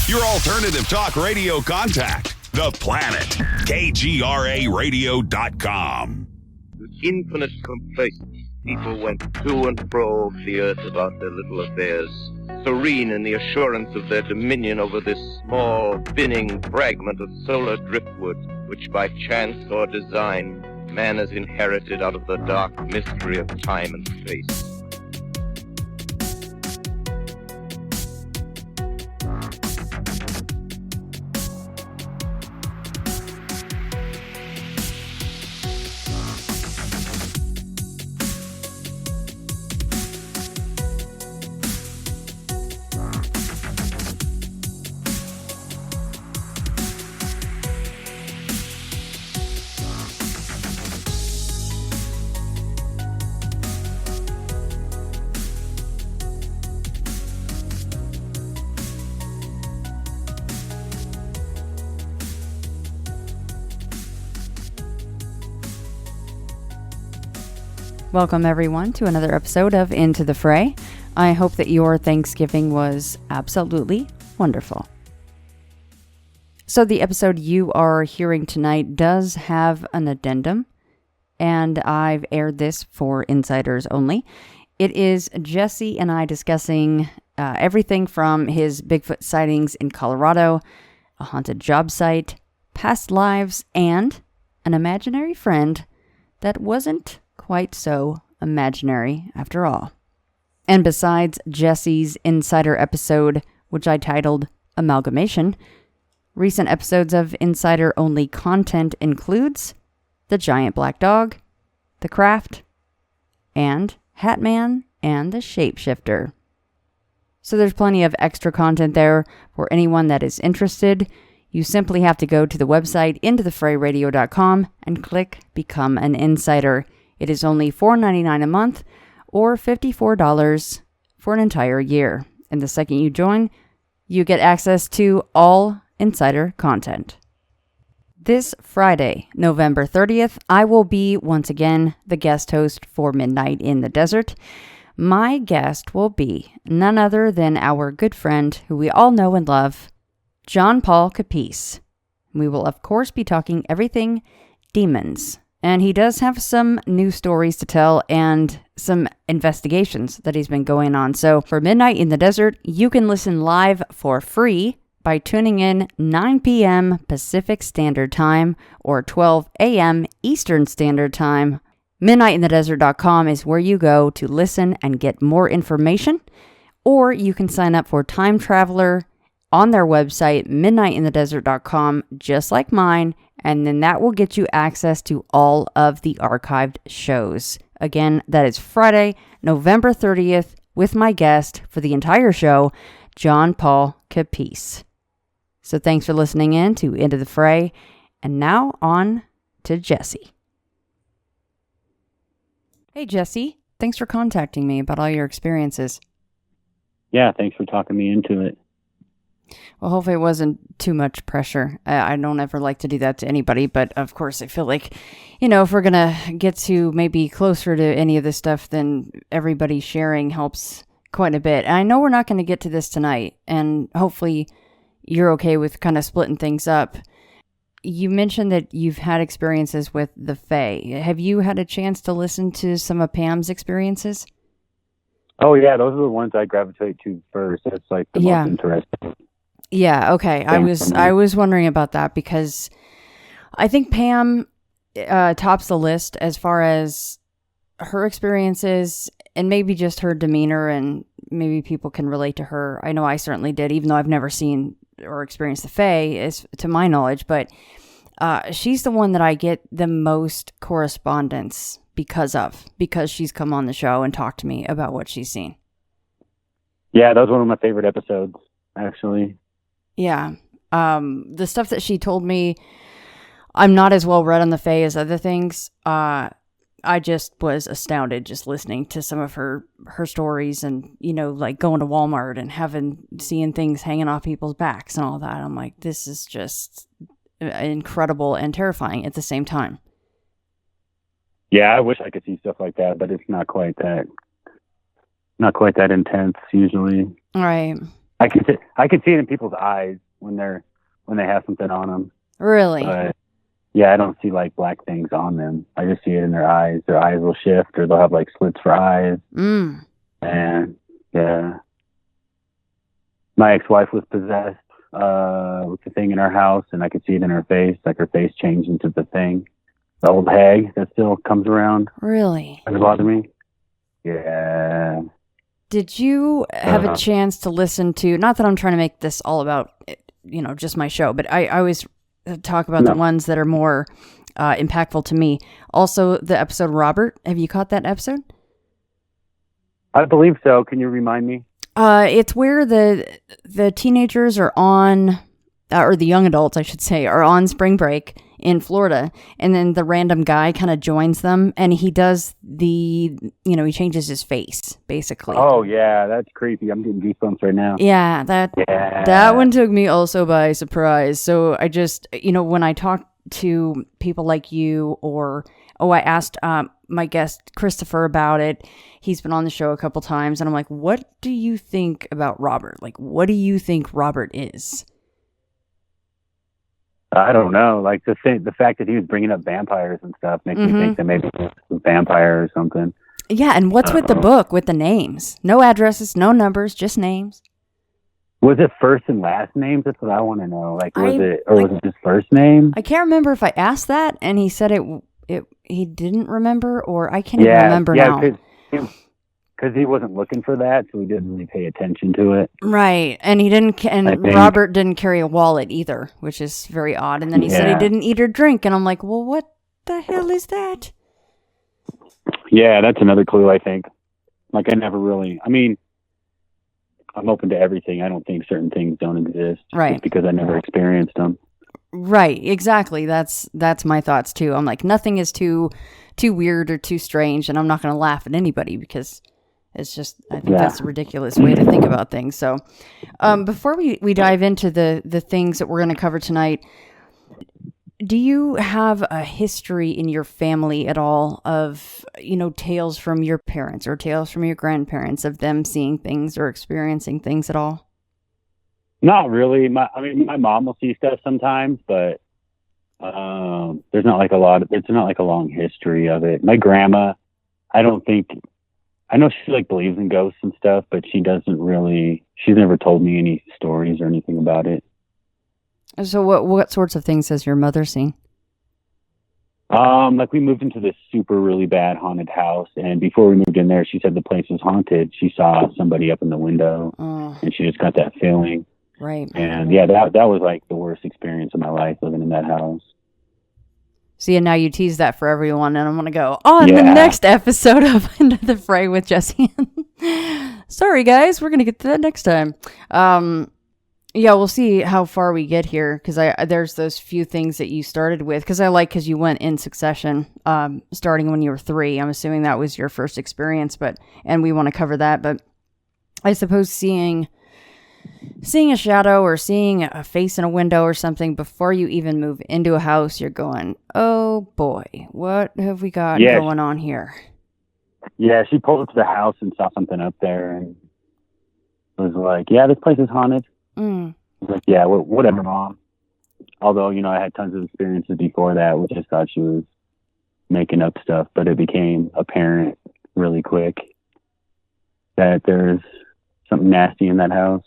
Your alternative talk radio contact. The Planet. KGRAradio.com. With infinite complacence, people went to and fro over the earth about their little affairs, serene in the assurance of their dominion over this small, spinning fragment of solar driftwood, which by chance or design, man has inherited out of the dark mystery of time and space. Welcome, everyone, to another episode of Into the Fray. I hope that your Thanksgiving was absolutely wonderful. So the episode you are hearing tonight does have an addendum, and I've aired this for insiders only. It is Jesse and I discussing everything from his Bigfoot sightings in Colorado, a haunted job site, past lives, and an imaginary friend that wasn't quite so imaginary after all. And besides Jesse's Insider episode, which I titled Amalgamation, recent episodes of Insider only content includes The Giant Black Dog, The Craft, and Hatman and the Shapeshifter. So there's plenty of extra content there for anyone that is interested. You simply have to go to the website intothefrayradio.com and click Become an Insider. It is only $4.99 a month or $54 for an entire year. And the second you join, you get access to all Insider content. This Friday, November 30th, I will be once again the guest host for Midnight in the Desert. My guest will be none other than our good friend who we all know and love, John Paul Capice. We will, of course, be talking everything demons. And he does have some new stories to tell and some investigations that he's been going on. So for Midnight in the Desert, you can listen live for free by tuning in 9 p.m. Pacific Standard Time or 12 a.m. Eastern Standard Time. Midnightinthedesert.com is where you go to listen and get more information. Or you can sign up for Time Traveler on their website, midnightinthedesert.com, just like mine, and then that will get you access to all of the archived shows. Again, that is Friday, November 30th, with my guest for the entire show, John Paul Capice. So thanks for listening in to Into the Fray, and now on to Jesse. Hey, Jesse. Thanks for contacting me about all your experiences. Yeah, thanks for talking me into it. Well, hopefully it wasn't too much pressure. I don't ever like to do that to anybody, but of course I feel like, if we're going to get to maybe closer to any of this stuff, then everybody sharing helps quite a bit. And I know we're not going to get to this tonight, and hopefully you're okay with kind of splitting things up. You mentioned that you've had experiences with the Fae. Have you had a chance to listen to some of Pam's experiences? Oh, yeah, those are the ones I gravitate to first. That's like the most interesting. Yeah, okay. I was wondering about that because I think Pam tops the list as far as her experiences and maybe just her demeanor, and maybe people can relate to her. I know I certainly did, even though I've never seen or experienced the Fae, is to my knowledge, but she's the one that I get the most correspondence because she's come on the show and talked to me about what she's seen. Yeah, that was one of my favorite episodes, actually. Yeah. The stuff that she told me, I'm not as well read on the Fae as other things. I just was astounded just listening to some of her stories and, like going to Walmart and seeing things hanging off people's backs and all that. I'm like, this is just incredible and terrifying at the same time. Yeah, I wish I could see stuff like that, but it's not quite that intense usually. Right. I could see it in people's eyes when they have something on them. Really? But yeah, I don't see like black things on them. I just see it in their eyes. Their eyes will shift, or they'll have like slits for eyes. Mm. And yeah, my ex-wife was possessed with the thing in our house, and I could see it in her face. Like her face changed into the thing, the old hag that still comes around. Really? Does it bother me? Yeah. Did you have a chance to listen to, not that I'm trying to make this all about, just my show, but I always talk about the ones that are more impactful to me. Also, the episode Robert. Have you caught that episode? I believe so. Can you remind me? It's where the teenagers are on, or the young adults, I should say, are on spring break in Florida, and then the random guy kind of joins them, and he does he changes his face, basically. Oh, yeah, that's creepy. I'm getting goosebumps right now. Yeah, that one took me also by surprise. So I just, when I talk to people like you, or, I asked my guest Christopher about it. He's been on the show a couple times, and I'm like, what do you think about Robert? Like, what do you think Robert is? I don't know. Like the fact that he was bringing up vampires and stuff makes me think that maybe he was a vampire or something. Yeah, and what's with the book with the names? No addresses, no numbers, just names. Was it first and last names? That's what I want to know. Like, was it just first name? I can't remember if I asked that, and he said he didn't remember, or I can't even remember now. Because he wasn't looking for that, so he didn't really pay attention to it. Right, and he didn't. And Robert didn't carry a wallet either, which is very odd. And then he said he didn't eat or drink, and I'm like, well, what the hell is that? Yeah, that's another clue, I think. Like, I never really. I mean, I'm open to everything. I don't think certain things don't exist, right? Just because I never experienced them. Right, exactly. That's my thoughts too. I'm like, nothing is too weird or too strange, and I'm not going to laugh at anybody because it's just, I think that's a ridiculous way to think about things. So before we dive into the things that we're going to cover tonight, do you have a history in your family at all of, tales from your parents or tales from your grandparents of them seeing things or experiencing things at all? Not really. My mom will see stuff sometimes, but there's not like it's not like a long history of it. My grandma, I know she like believes in ghosts and stuff, but she's never told me any stories or anything about it. So what sorts of things has your mother seen? Like we moved into this super really bad haunted house, and before we moved in there, she said the place was haunted. She saw somebody up in the window, and she just got that feeling. Right. And yeah, that was like the worst experience of my life, living in that house. See, and now you tease that for everyone, and I'm going to go on the next episode of Into the Fray with Jesse. Sorry, guys. We're going to get to that next time. Yeah, we'll see how far we get here, because there's those few things that you started with, because you went in succession, starting when you were 3. I'm assuming that was your first experience, and we want to cover that. But I suppose seeing a shadow or seeing a face in a window or something before you even move into a house, you're going, oh boy, what have we got going on here? Yeah, she pulled up to the house and saw something up there and was like, yeah, this place is haunted. I was like, yeah, whatever, Mom. Although, I had tons of experiences before that, which I thought she was making up stuff, but it became apparent really quick that there's something nasty in that house.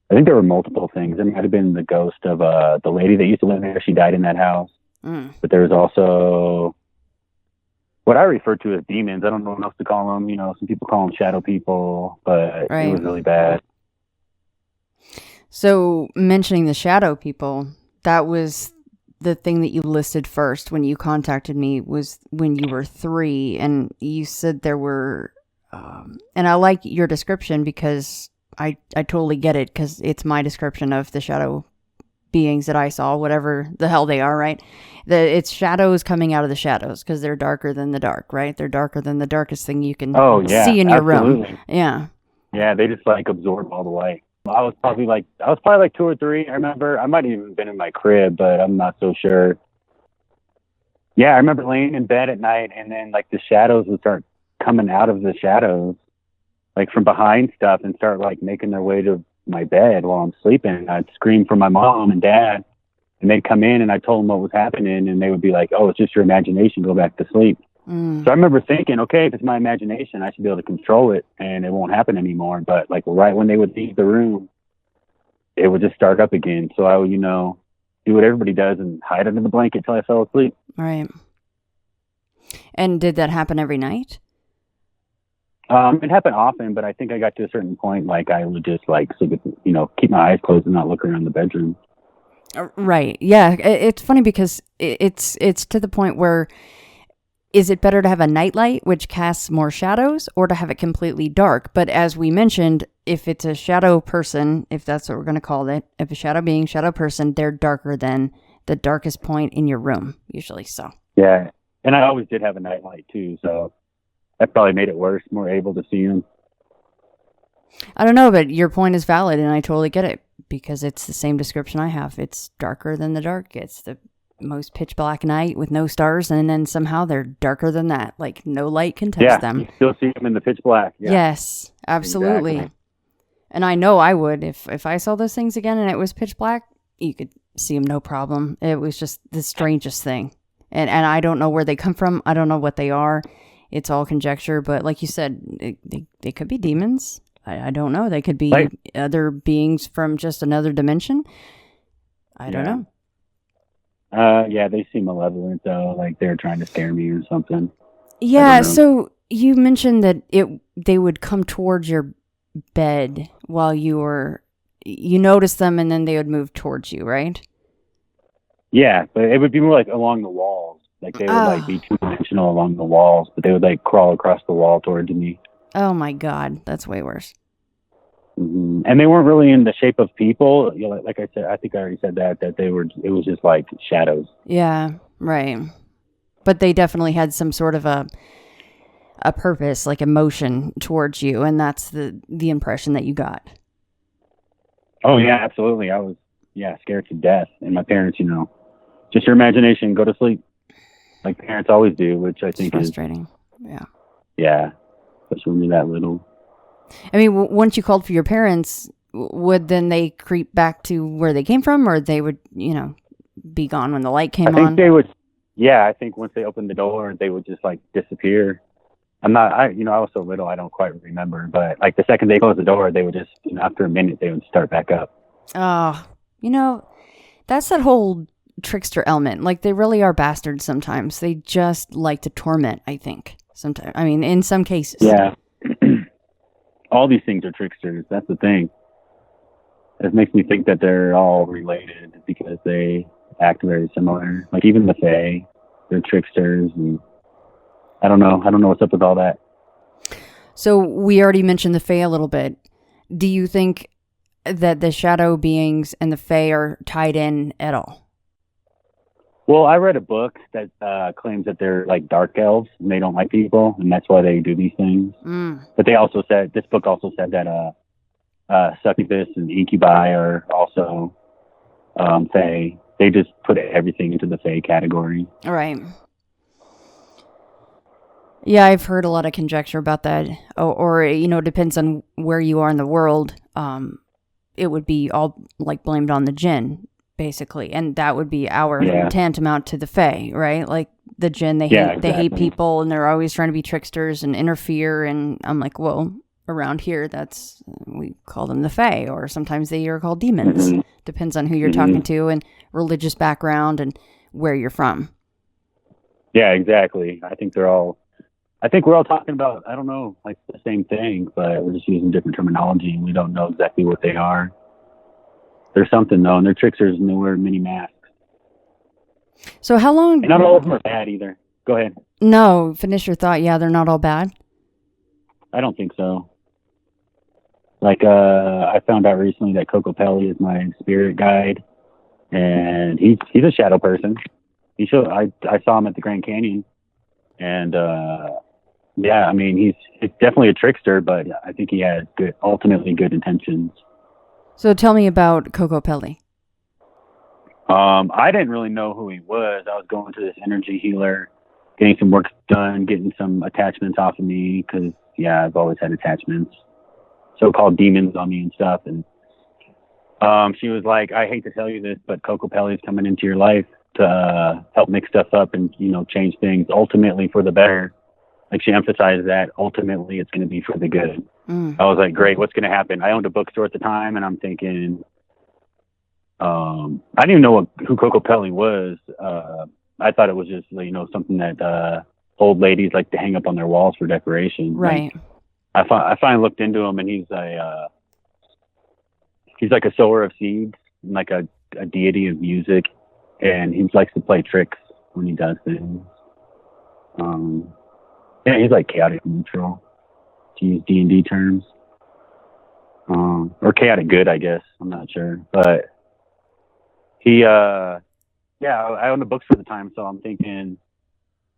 I think there were multiple things. There might have been the ghost of the lady that used to live there. She died in that house. But there was also what I refer to as demons. I don't know what else to call them. Some people call them shadow people, but it was really bad. So mentioning the shadow people, that was the thing that you listed first when you contacted me, was when you were 3, and you said there were, and I like your description because I totally get it, because it's my description of the shadow beings that I saw, whatever the hell they are, right? It's shadows coming out of the shadows, because they're darker than the dark, right? They're darker than the darkest thing you can see in your room. Yeah. Yeah, they just like absorb all the light. I was probably like 2 or 3. I remember I might have even been in my crib, but I'm not so sure. Yeah, I remember laying in bed at night, and then like the shadows would start coming out of the shadows, like from behind stuff, and start like making their way to my bed while I'm sleeping. I'd scream for my mom and dad, and they'd come in, and I told them what was happening, and they would be like, "Oh, it's just your imagination. Go back to sleep." So I remember thinking, okay, if it's my imagination, I should be able to control it, and it won't happen anymore. But like right when they would leave the room, it would just start up again. So I would, do what everybody does and hide under the blanket till I fell asleep. Right. And did that happen every night? It happened often, but I think I got to a certain point, like I would just keep my eyes closed and not look around the bedroom. Right. Yeah. It's funny because it's to the point where, is it better to have a nightlight, which casts more shadows, or to have it completely dark? But as we mentioned, if it's a shadow person, if that's what we're going to call it, if a shadow being, shadow person, they're darker than the darkest point in your room, usually. So. Yeah. And I always did have a nightlight too. So that probably made it worse, more able to see them. I don't know, but your point is valid, and I totally get it, because it's the same description I have. It's darker than the dark. It's the most pitch black night with no stars, and then somehow they're darker than that. Like no light can touch them. You still see them in the pitch black. Yeah. Yes, absolutely. Exactly. And I know I would if I saw those things again and it was pitch black. You could see them no problem. It was just the strangest thing, and I don't know where they come from. I don't know what they are. It's all conjecture. But like you said, they could be demons. I don't know. They could be other beings from just another dimension. I don't know. They seem malevolent though, like they're trying to scare me or something. Yeah, so you mentioned that they would come towards your bed while you noticed them, and then they would move towards you, right? Yeah, but it would be more like along the walls. Like they would be two-dimensional along the walls, but they would crawl across the wall towards me. Oh my God, that's way worse. Mm-hmm. And they weren't really in the shape of people. Like I said, I think I already said that they were. It was just like shadows. Yeah, right. But they definitely had some sort of a purpose, like emotion towards you, and that's the impression that you got. Oh yeah, absolutely. I was scared to death, and my parents, just your imagination, go to sleep, like parents always do, which I think is frustrating. Yeah. Yeah, especially when you're that little. I mean, once you called for your parents, would then they creep back to where they came from, or they would, be gone when the light came on? I think they would. Yeah, I think once they opened the door, they would just disappear. I was so little, I don't quite remember. But the second they closed the door, they would just, after a minute, they would start back up. Oh, that's that whole trickster element. Like they really are bastards sometimes. They just like to torment, I think. Sometimes, I mean, in some cases. Yeah. All these things are tricksters. That's the thing. It makes me think that they're all related because they act very similar. Like even the Fae, they're tricksters, and I don't know what's up with all that. So we already mentioned the Fae a little bit. Do you think that the shadow beings and the Fae are tied in at all? Well, I read a book that claims that they're like dark elves and they don't like people, and that's why they do these things. But this book also said that succubus and incubi are also Fae. They just put everything into the Fae category. All right. Yeah, I've heard a lot of conjecture about that. Or it depends on where you are in the world. It would be all blamed on the jinn, basically, and that would be our tantamount to the Fae, right? Like the jinn, they hate people, and they're always trying to be tricksters and interfere. And I'm like, well, around here, we call them the Fae, or sometimes they are called demons. Mm-hmm. Depends on who you're talking to and religious background and where you're from. Yeah, exactly. I think we're all talking about, I don't know, the same thing, but we're just using different terminology, and we don't know exactly what they are. There's something though, and they're tricksters, and they wear many masks. So how long? And not all of them are bad either. Go ahead. No, finish your thought. Yeah, they're not all bad. I don't think so. I found out recently that Kokopelli is my spirit guide, and he's a shadow person. I saw him at the Grand Canyon, and I mean he's definitely a trickster, but I think he has ultimately good intentions. So tell me about Kokopelli. I didn't really know who he was. I was going to this energy healer, getting some work done, getting some attachments off of me, because I've always had attachments, so-called demons on me and stuff. And She was like, I hate to tell you this, but Kokopelli is coming into your life to help mix stuff up and, change things ultimately for the better. Like, she emphasized that ultimately it's going to be for the good. I was like, great, what's going to happen? I owned a bookstore at the time, and I'm thinking, I didn't even know who Kokopelli was. I thought it was just, something that old ladies like to hang up on their walls for decoration. Right. Like, I finally looked into him, and he's like a sower of seeds, like a deity of music, and he likes to play tricks when he does things. Yeah, he's like chaotic neutral, to use D&D terms, or chaotic good, I guess. I'm not sure, but he, I owned a bookstore at the time, so I'm thinking,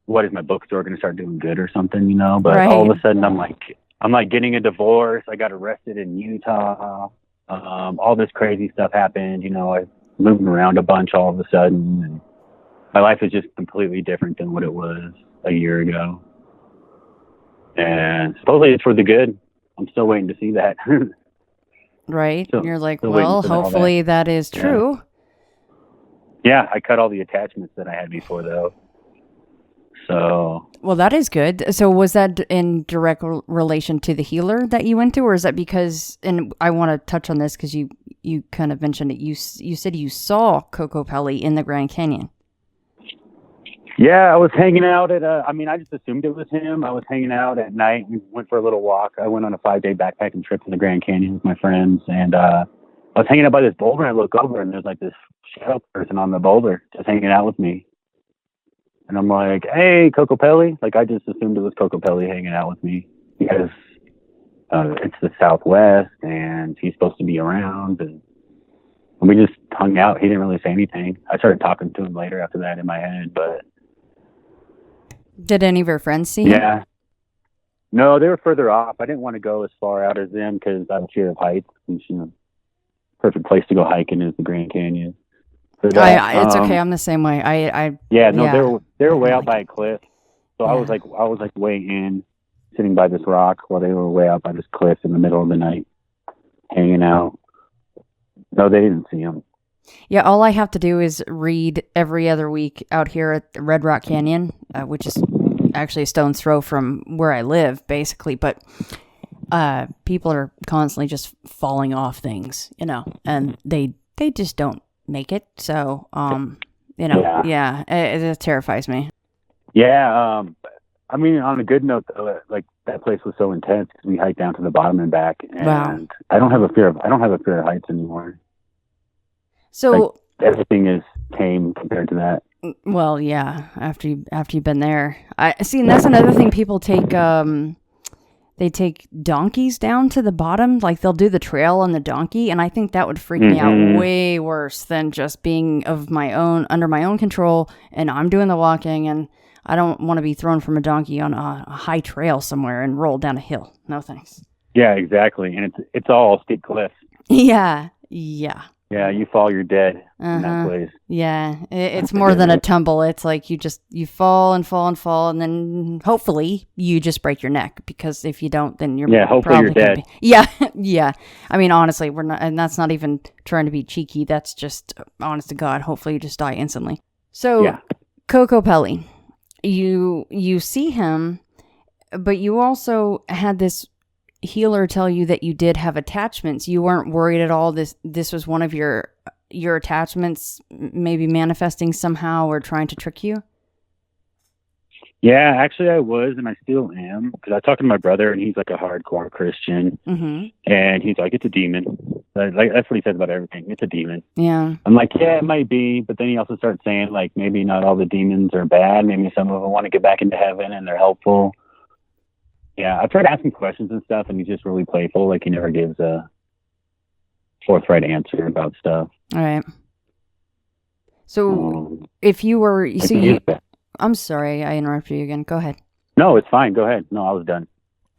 what is my bookstore going to start doing good or something, But right. all of a sudden, I'm like getting a divorce. I got arrested in Utah. All this crazy stuff happened. I moved around a bunch all of a sudden, and my life is just completely different than what it was a year ago. And supposedly it's for the good. I'm still waiting to see that. Right. So, you're like, well, hopefully that is true. Yeah, I cut all the attachments that I had before, though. So. Well, that is good. So was that in direct relation to the healer that you went to, or is that because, and I want to touch on this because you kind of mentioned it, you said you saw Kokopelli in the Grand Canyon. Yeah, I was hanging out at I just assumed it was him. I was hanging out at night. We went for a little walk. I went on a 5-day backpacking trip in the Grand Canyon with my friends, and I was hanging out by this boulder, and I look over, and there's like this shadow person on the boulder just hanging out with me. And I'm like, hey, Kokopelli. Like, I just assumed it was Kokopelli hanging out with me because it's the Southwest, and he's supposed to be around, and we just hung out. He didn't really say anything. I started talking to him later after that in my head, but... Did any of your friends see him? Yeah. No, they were further off. I didn't want to go as far out as them because I'm afraid of heights. And, perfect place to go hiking is the Grand Canyon. It's okay. I'm the same way. They were way out by a cliff. So I was like way in, sitting by this rock while they were way out by this cliff in the middle of the night, hanging out. No, they didn't see him. Yeah, all I have to do is read every other week out here at the Red Rock Canyon, which is actually a stone's throw from where I live, basically. But people are constantly just falling off things, and they just don't make it. So, it terrifies me. Yeah, on a good note, though, like that place was so intense because we hiked down to the bottom and back, and wow. I don't have a fear of heights anymore. So like, everything is tame compared to that. Well, yeah. After you've been there, I see, and that's another thing. People take they take donkeys down to the bottom, like they'll do the trail on the donkey, and I think that would freak me out way worse than just being under my own control, and I'm doing the walking, and I don't want to be thrown from a donkey on a high trail somewhere and rolled down a hill. No thanks. Yeah, exactly, and it's all steep cliffs. Yeah. Yeah, you fall, you're dead in that place. Yeah, it's more than a tumble. It's like you fall and fall and fall, and then hopefully you just break your neck, because if you don't, then you're hopefully you're dead. Yeah. I mean, honestly, we're not, and that's not even trying to be cheeky. That's just honest to God. Hopefully you just die instantly. So, yeah. Kokopelli, you see him, but you also had this healer tell you that you did have attachments. You weren't worried at all this was one of your attachments maybe manifesting somehow or trying to trick you? Yeah, actually I was, and I still am, because I talked to my brother, and he's like a hardcore Christian, and he's like, it's a demon. Like, that's what he says about everything. It's a demon. Yeah. I'm like, yeah, it might be, but then he also starts saying, like, maybe not all the demons are bad. Maybe some of them want to get back into heaven, and they're helpful. Yeah, I've tried asking questions and stuff, and he's just really playful. Like, he never gives a forthright answer about stuff. All right. So, if you were... I'm sorry, I interrupted you again. Go ahead. No, it's fine. Go ahead. No, I was done.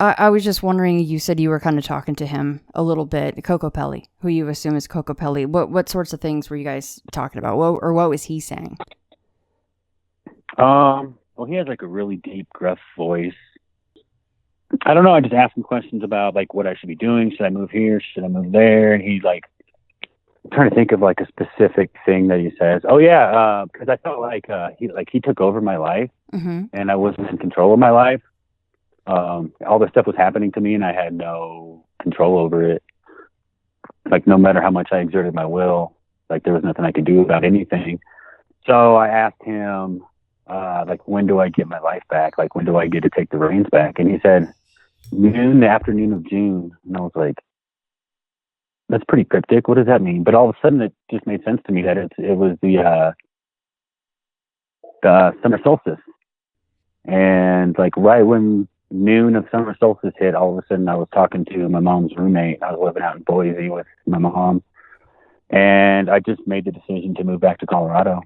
I was just wondering, you said you were kind of talking to him a little bit, Kokopelli, who you assume is Kokopelli. What sorts of things were you guys talking about? What was he saying? Well, he has like a really deep, gruff voice. I don't know. I just asked him questions about like what I should be doing. Should I move here? Should I move there? And he's like, I'm trying to think of like a specific thing that he says. Oh yeah, because I felt like he took over my life, and I wasn't in control of my life. All this stuff was happening to me, and I had no control over it. Like no matter how much I exerted my will, like there was nothing I could do about anything. So I asked him, like, when do I get my life back? Like, when do I get to take the reins back? And he said, the afternoon of June. And I was like, that's pretty cryptic. What does that mean? But all of a sudden, it just made sense to me that it was the summer solstice. And like right when noon of summer solstice hit, all of a sudden I was talking to my mom's roommate. I was living out in Boise with my mom. And I just made the decision to move back to Colorado.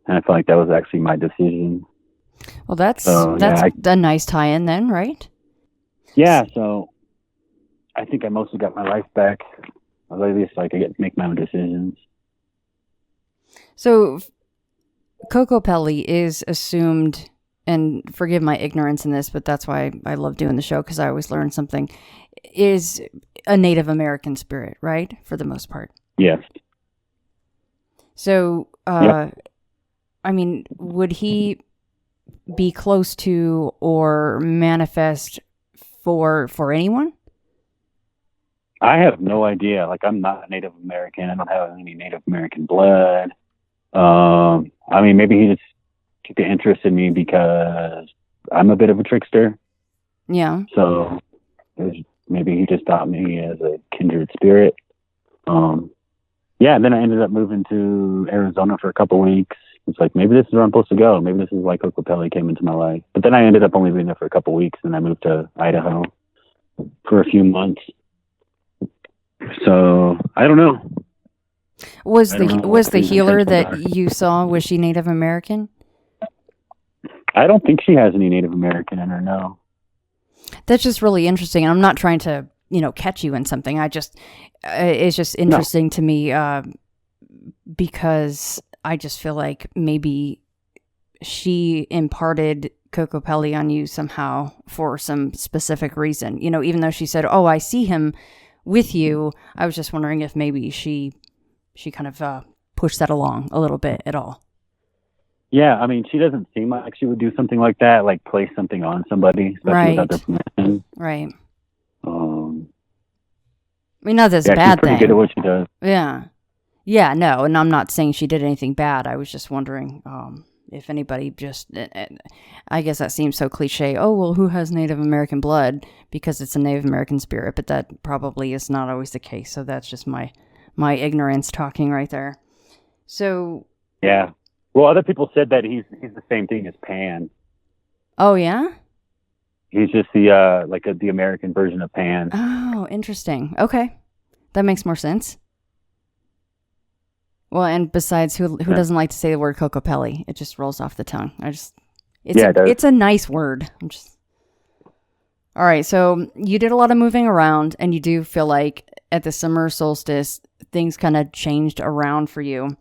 And I felt like that was actually my decision. Well, that's a nice tie-in then, right? Yeah, so I think I mostly got my life back. Or at least like I get to make my own decisions. So Kokopelli is assumed, and forgive my ignorance in this, but that's why I love doing the show, because I always learn something, is a Native American spirit, right? For the most part. Yes. So, yep. I mean, would he be close to or manifest for anyone? I have no idea. Like, I'm not Native American. I don't have any Native American blood. I mean, maybe he just took an interest in me because I'm a bit of a trickster. Yeah. So maybe he just thought me as a kindred spirit. Yeah, and then I ended up moving to Arizona for a couple weeks. It's like, maybe this is where I'm supposed to go. Maybe this is why Kokopelli came into my life. But then I ended up only being there for a couple weeks, and I moved to Idaho for a few months. So I don't know. Was the healer that you saw, was she Native American? I don't think she has any Native American in her, no. That's just really interesting. And I'm not trying to, catch you in something. It's just interesting to me because I just feel like maybe she imparted Kokopelli on you somehow for some specific reason. Even though she said, "Oh, I see him with you," I was just wondering if maybe she kind of pushed that along a little bit at all. Yeah, I mean, she doesn't seem like she would do something like that, like place something on somebody, especially without their permission. Right. I mean, not this bad she's pretty thing. Good at what she does. Yeah. Yeah, no, and I'm not saying she did anything bad. I was just wondering if anybody just, I guess that seems so cliche. Oh, well, who has Native American blood? Because it's a Native American spirit, but that probably is not always the case. So that's just my ignorance talking right there. So. Yeah. Well, other people said that he's the same thing as Pan. Oh, yeah? He's just the American version of Pan. Oh, interesting. Okay. That makes more sense. Well, and besides, who doesn't like to say the word Kokopelli? It just rolls off the tongue. It's a nice word. All right, so you did a lot of moving around, and you do feel like at the summer solstice, things kind of changed around for you.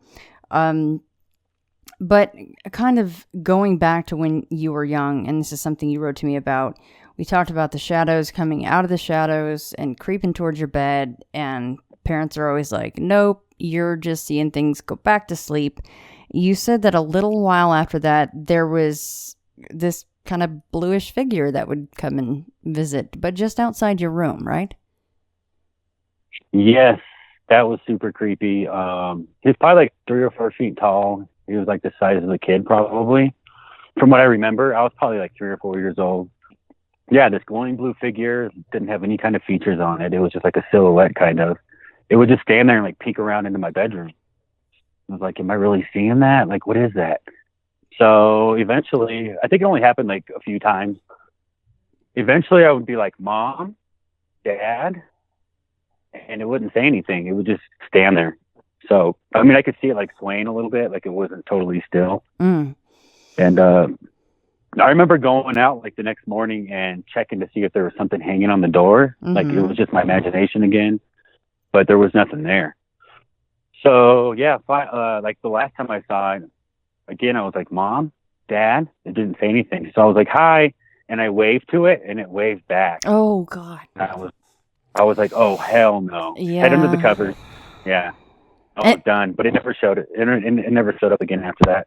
But kind of going back to when you were young, and this is something you wrote to me about, we talked about the shadows coming out of the shadows and creeping towards your bed, and parents are always like, nope, you're just seeing things, go back to sleep. You said that a little while after that, there was this kind of bluish figure that would come and visit, but just outside your room, right? Yes, that was super creepy. He was probably like 3 or 4 feet tall. He was like the size of a kid, probably. From what I remember, I was probably like 3 or 4 years old. Yeah, this glowing blue figure didn't have any kind of features on it. It was just like a silhouette, kind of. It would just stand there and like peek around into my bedroom. I was like, am I really seeing that? Like, what is that? So eventually, I think it only happened like a few times. Eventually, I would be like, Mom, Dad, and it wouldn't say anything. It would just stand there. So, I mean, I could see it like swaying a little bit, like it wasn't totally still. And I remember going out like the next morning and checking to see if there was something hanging on the door. Like it was just my imagination again, but there was nothing there. So yeah, like the last time I saw it, again, I was like, Mom, Dad, it didn't say anything. So I was like, hi. And I waved to it and it waved back. Oh God. And I was like, oh, hell no. Yeah. Head under the covers. Yeah. Oh, done. But it never showed it. It never showed up again after that.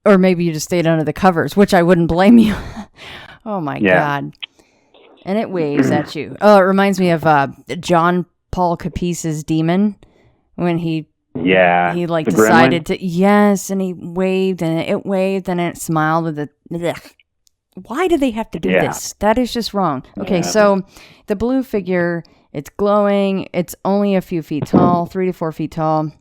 Or maybe you just stayed under the covers, which I wouldn't blame you. Oh my God. And it waves at you. Oh, it reminds me of John Paul Capice's demon when he like decided to, and he waved and it waved and it smiled with a, ugh. Why do they have to do this? That is just wrong. Okay, so the blue figure, it's glowing. It's only a few feet tall, 3 to 4 feet tall.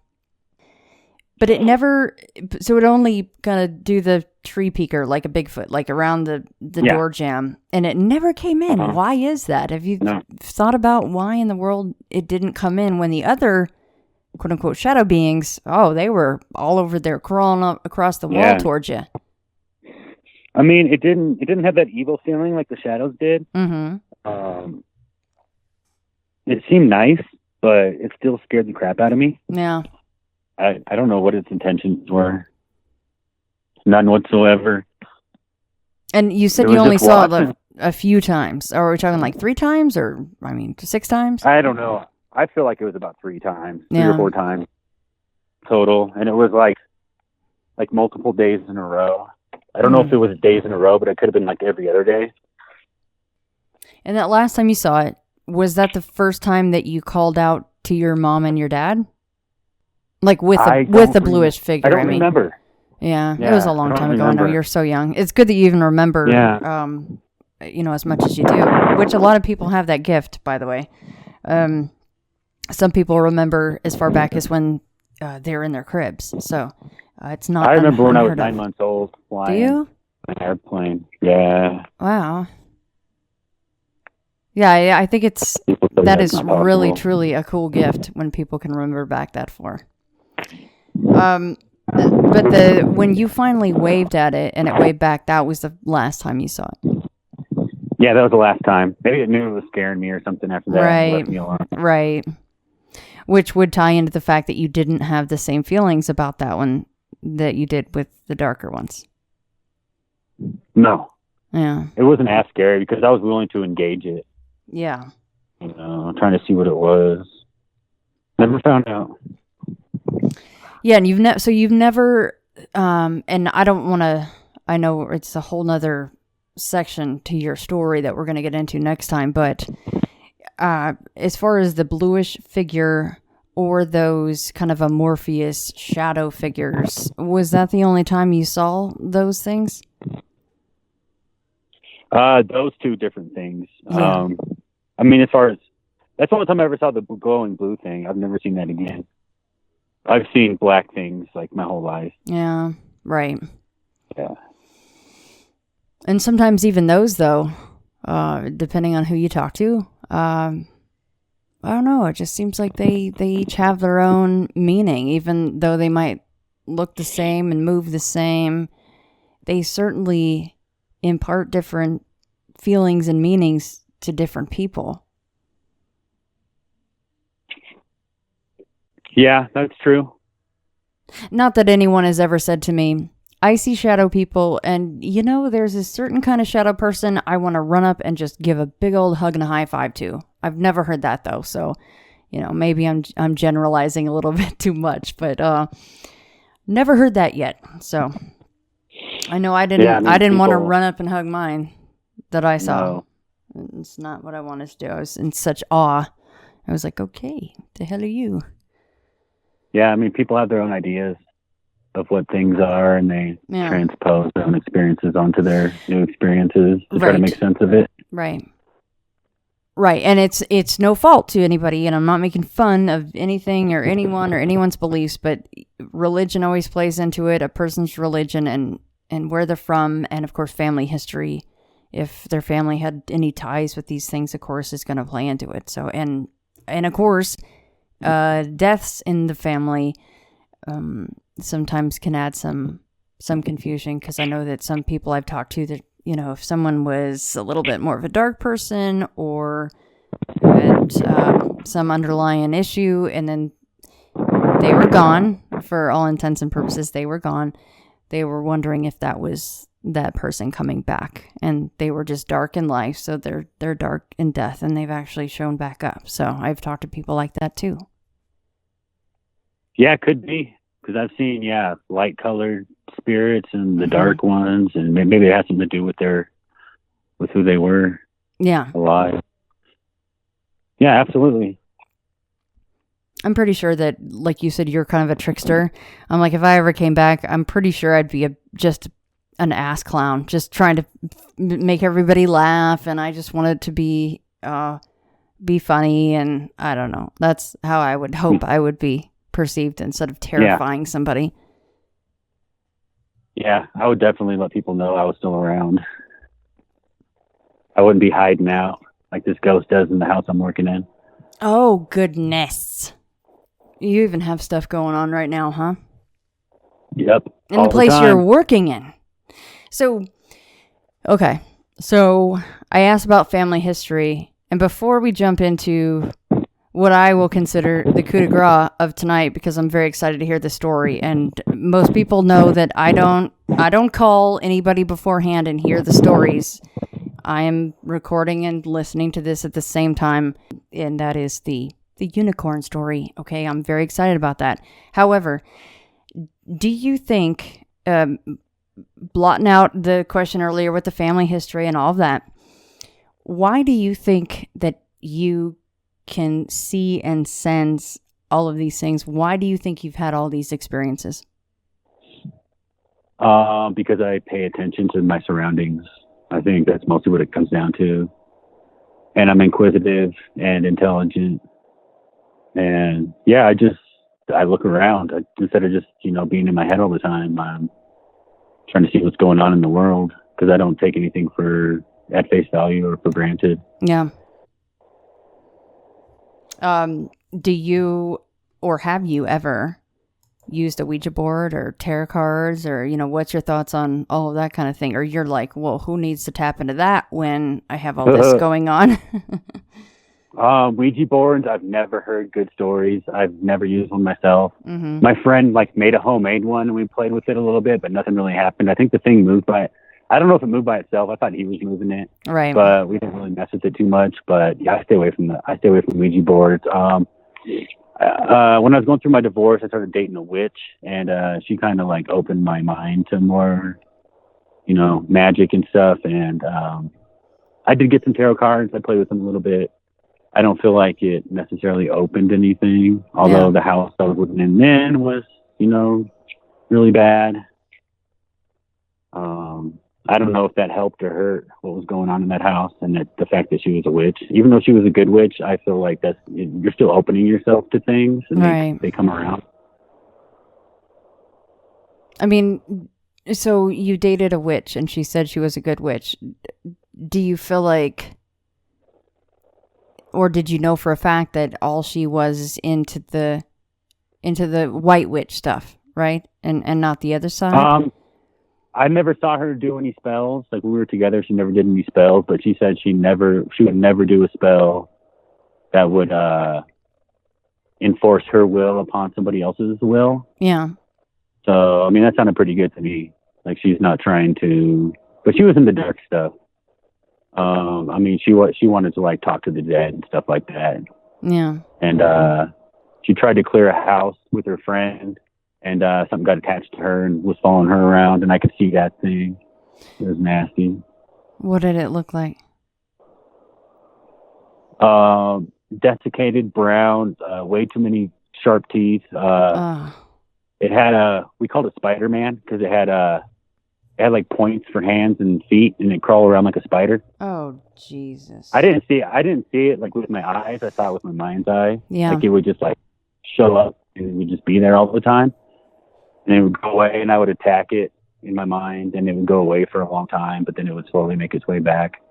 But it never, so it only kind of do the tree peeker like a Bigfoot, like around the door jamb. And it never came in. Why is that? Have you thought about why in the world it didn't come in when the other, quote unquote, shadow beings, they were all over there crawling up across the wall towards you? I mean, it didn't have that evil feeling like the shadows did. Mm-hmm. It seemed nice, but it still scared the crap out of me. Yeah. I don't know what its intentions were. None whatsoever. And you said you only saw it a few times. Or are we talking like 3 times or, 6 times? I don't know. I feel like it was about 3 times, 3 or 4 times total. And it was like multiple days in a row. I don't know if it was days in a row, but it could have been like every other day. And that last time you saw it, was that the first time that you called out to your mom and your dad? Like with the bluish figure. I don't remember. Yeah, it was a long time ago. I know you're so young. It's good that you even remember, as much as you do, which a lot of people have that gift, by the way. Some people remember as far back as when they're in their cribs. So it's not. I remember when I was 9 months old flying. Do you? An airplane. Yeah. Wow. Yeah, I think that is really, truly a cool gift when people can remember back that far. But when you finally waved at it and it waved back, that was the last time you saw it. Yeah, that was the last time. Maybe it knew it was scaring me or something after that. Right. And left me alone. Right. Which would tie into the fact that you didn't have the same feelings about that one that you did with the darker ones. No. Yeah. It wasn't as scary because I was willing to engage it. Yeah. Trying to see what it was. Never found out. Yeah, and you've never, and I don't want to, I know it's a whole nother section to your story that we're going to get into next time, but as far as the bluish figure or those kind of amorphous shadow figures, was that the only time you saw those things? Those 2 different things. Yeah. As far as, that's the only time I ever saw the glowing blue thing. I've never seen that again. I've seen black things like my whole life. Yeah, right. Yeah. And sometimes even those, though, depending on who you talk to, I don't know. It just seems like they each have their own meaning, even though they might look the same and move the same. They certainly impart different feelings and meanings to different people. Yeah, that's true. Not that anyone has ever said to me, I see shadow people, and there's a certain kind of shadow person I want to run up and just give a big old hug and a high five to. I've never heard that though, so maybe I'm generalizing a little bit too much, but never heard that yet. So I know I didn't want to run up and hug mine that I saw. No. It's not what I wanted to do. I was in such awe. I was like, okay, the hell are you? Yeah, people have their own ideas of what things are, and they transpose their own experiences onto their new experiences to try to make sense of it. Right. Right, and it's no fault to anybody, and I'm not making fun of anything or anyone or anyone's beliefs, but religion always plays into it, a person's religion and where they're from, and of course family history. If their family had any ties with these things, of course, is going to play into it. So, and of course, deaths in the family sometimes can add some confusion, because I know that some people I've talked to that, if someone was a little bit more of a dark person or had some underlying issue and then they were gone, for all intents and purposes, they were gone. They were wondering if that was that person coming back, and they were just dark in life, so they're dark in death, and they've actually shown back up. So I've talked to people like that too. Yeah, it could be. Because I've seen, light-colored spirits and the dark ones, and maybe it has something to do with who they were. Yeah. Alive. Yeah, absolutely. I'm pretty sure that, like you said, you're kind of a trickster. I'm like, if I ever came back, I'm pretty sure I'd be just an ass clown, just trying to make everybody laugh, and I just wanted to be funny, and I don't know. That's how I would hope I would be perceived instead of terrifying somebody. Yeah, I would definitely let people know I was still around. I wouldn't be hiding out like this ghost does in the house I'm working in. Oh, goodness. You even have stuff going on right now, huh? Yep. In the place you're working in. So, okay. So, I asked about family history. And before we jump into what I will consider the coup de grace of tonight, because I'm very excited to hear the story, and most people know that I don't call anybody beforehand and hear the stories. I am recording and listening to this at the same time, and that is the unicorn story. Okay, I'm very excited about that. However, do you think, blotting out the question earlier with the family history and all of that, why do you think that you can see and sense all of these things? Why do you think you've had all these experiences? Because I pay attention to my surroundings. I think that's mostly what it comes down to. And I'm inquisitive and intelligent. And yeah, I look around instead of just, being in my head all the time. I'm trying to see what's going on in the world because I don't take anything at face value or for granted. Yeah. Do you, or have you ever used a Ouija board or tarot cards, or, what's your thoughts on all of that kind of thing? Or you're like, well, who needs to tap into that when I have all this going on? Ouija boards, I've never heard good stories. I've never used one myself. Mm-hmm. My friend made a homemade one and we played with it a little bit, but nothing really happened. I think the thing moved I don't know if it moved by itself. I thought he was moving it. Right. But we didn't really mess with it too much. But yeah, I stay away from Ouija boards. When I was going through my divorce, I started dating a witch, and she kind of opened my mind to more, magic and stuff. And I did get some tarot cards. I played with them a little bit. I don't feel like it necessarily opened anything, although the house I was living in then was, really bad. I don't know if that helped or hurt what was going on in that house, and the fact that she was a witch. Even though she was a good witch, I feel like you're still opening yourself to things, and right. they come around. I mean, so you dated a witch, and she said she was a good witch. Do you feel like, or did you know for a fact that all she was into the white witch stuff, right? And not the other side? I never saw her do any spells. Like, we were together, she never did any spells, but she said she would never do a spell that would enforce her will upon somebody else's will. Yeah. So, I mean, that sounded pretty good to me. Like, she's not trying to, but she was in the dark stuff. I mean, she wanted to talk to the dead and stuff like that. Yeah. And she tried to clear a house with her friend, and something got attached to her and was following her around, and I could see that thing. It was nasty. What did it look like? Desiccated, brown, way too many sharp teeth. It had we called it Spider-Man because it had points for hands and feet, and it crawled around like a spider. Oh, Jesus. I didn't see it with my eyes. I saw it with my mind's eye. Yeah. It would just show up and it would just be there all the time. And it would go away, and I would attack it in my mind, and it would go away for a long time, but then it would slowly make its way back.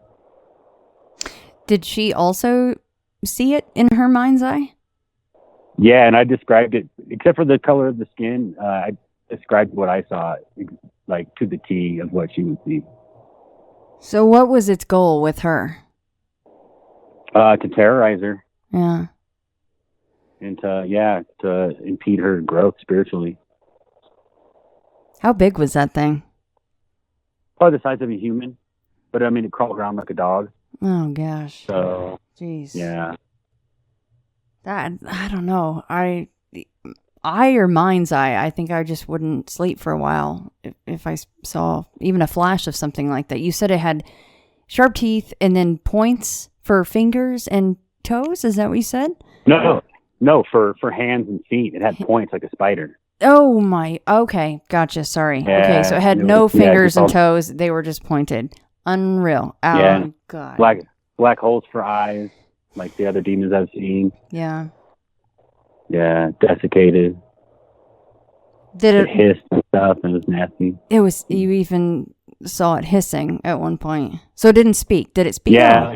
Did she also see it in her mind's eye? Yeah, and I described it, except for the color of the skin, I described what I saw, to the T of what she would see. So what was its goal with her? To terrorize her. Yeah. And to impede her growth spiritually. How big was that thing? Probably the size of a human, but I mean, it crawled around like a dog. Oh gosh. So. Jeez. Yeah. That, I don't know. I eye or mind's eye, I think I just wouldn't sleep for a while if I saw even a flash of something like that. You said it had sharp teeth and then points for fingers and toes. Is that what you said? No, for hands and feet. It had points like a spider. Oh my, okay, gotcha, sorry. Yeah, okay, so it had no fingers and toes. They were just pointed. Unreal. Oh, God. Black holes for eyes, like the other demons I've seen. Yeah. Yeah, desiccated. It hissed and stuff, and it was nasty. You even saw it hissing at one point. So it didn't speak. Did it speak? Yeah,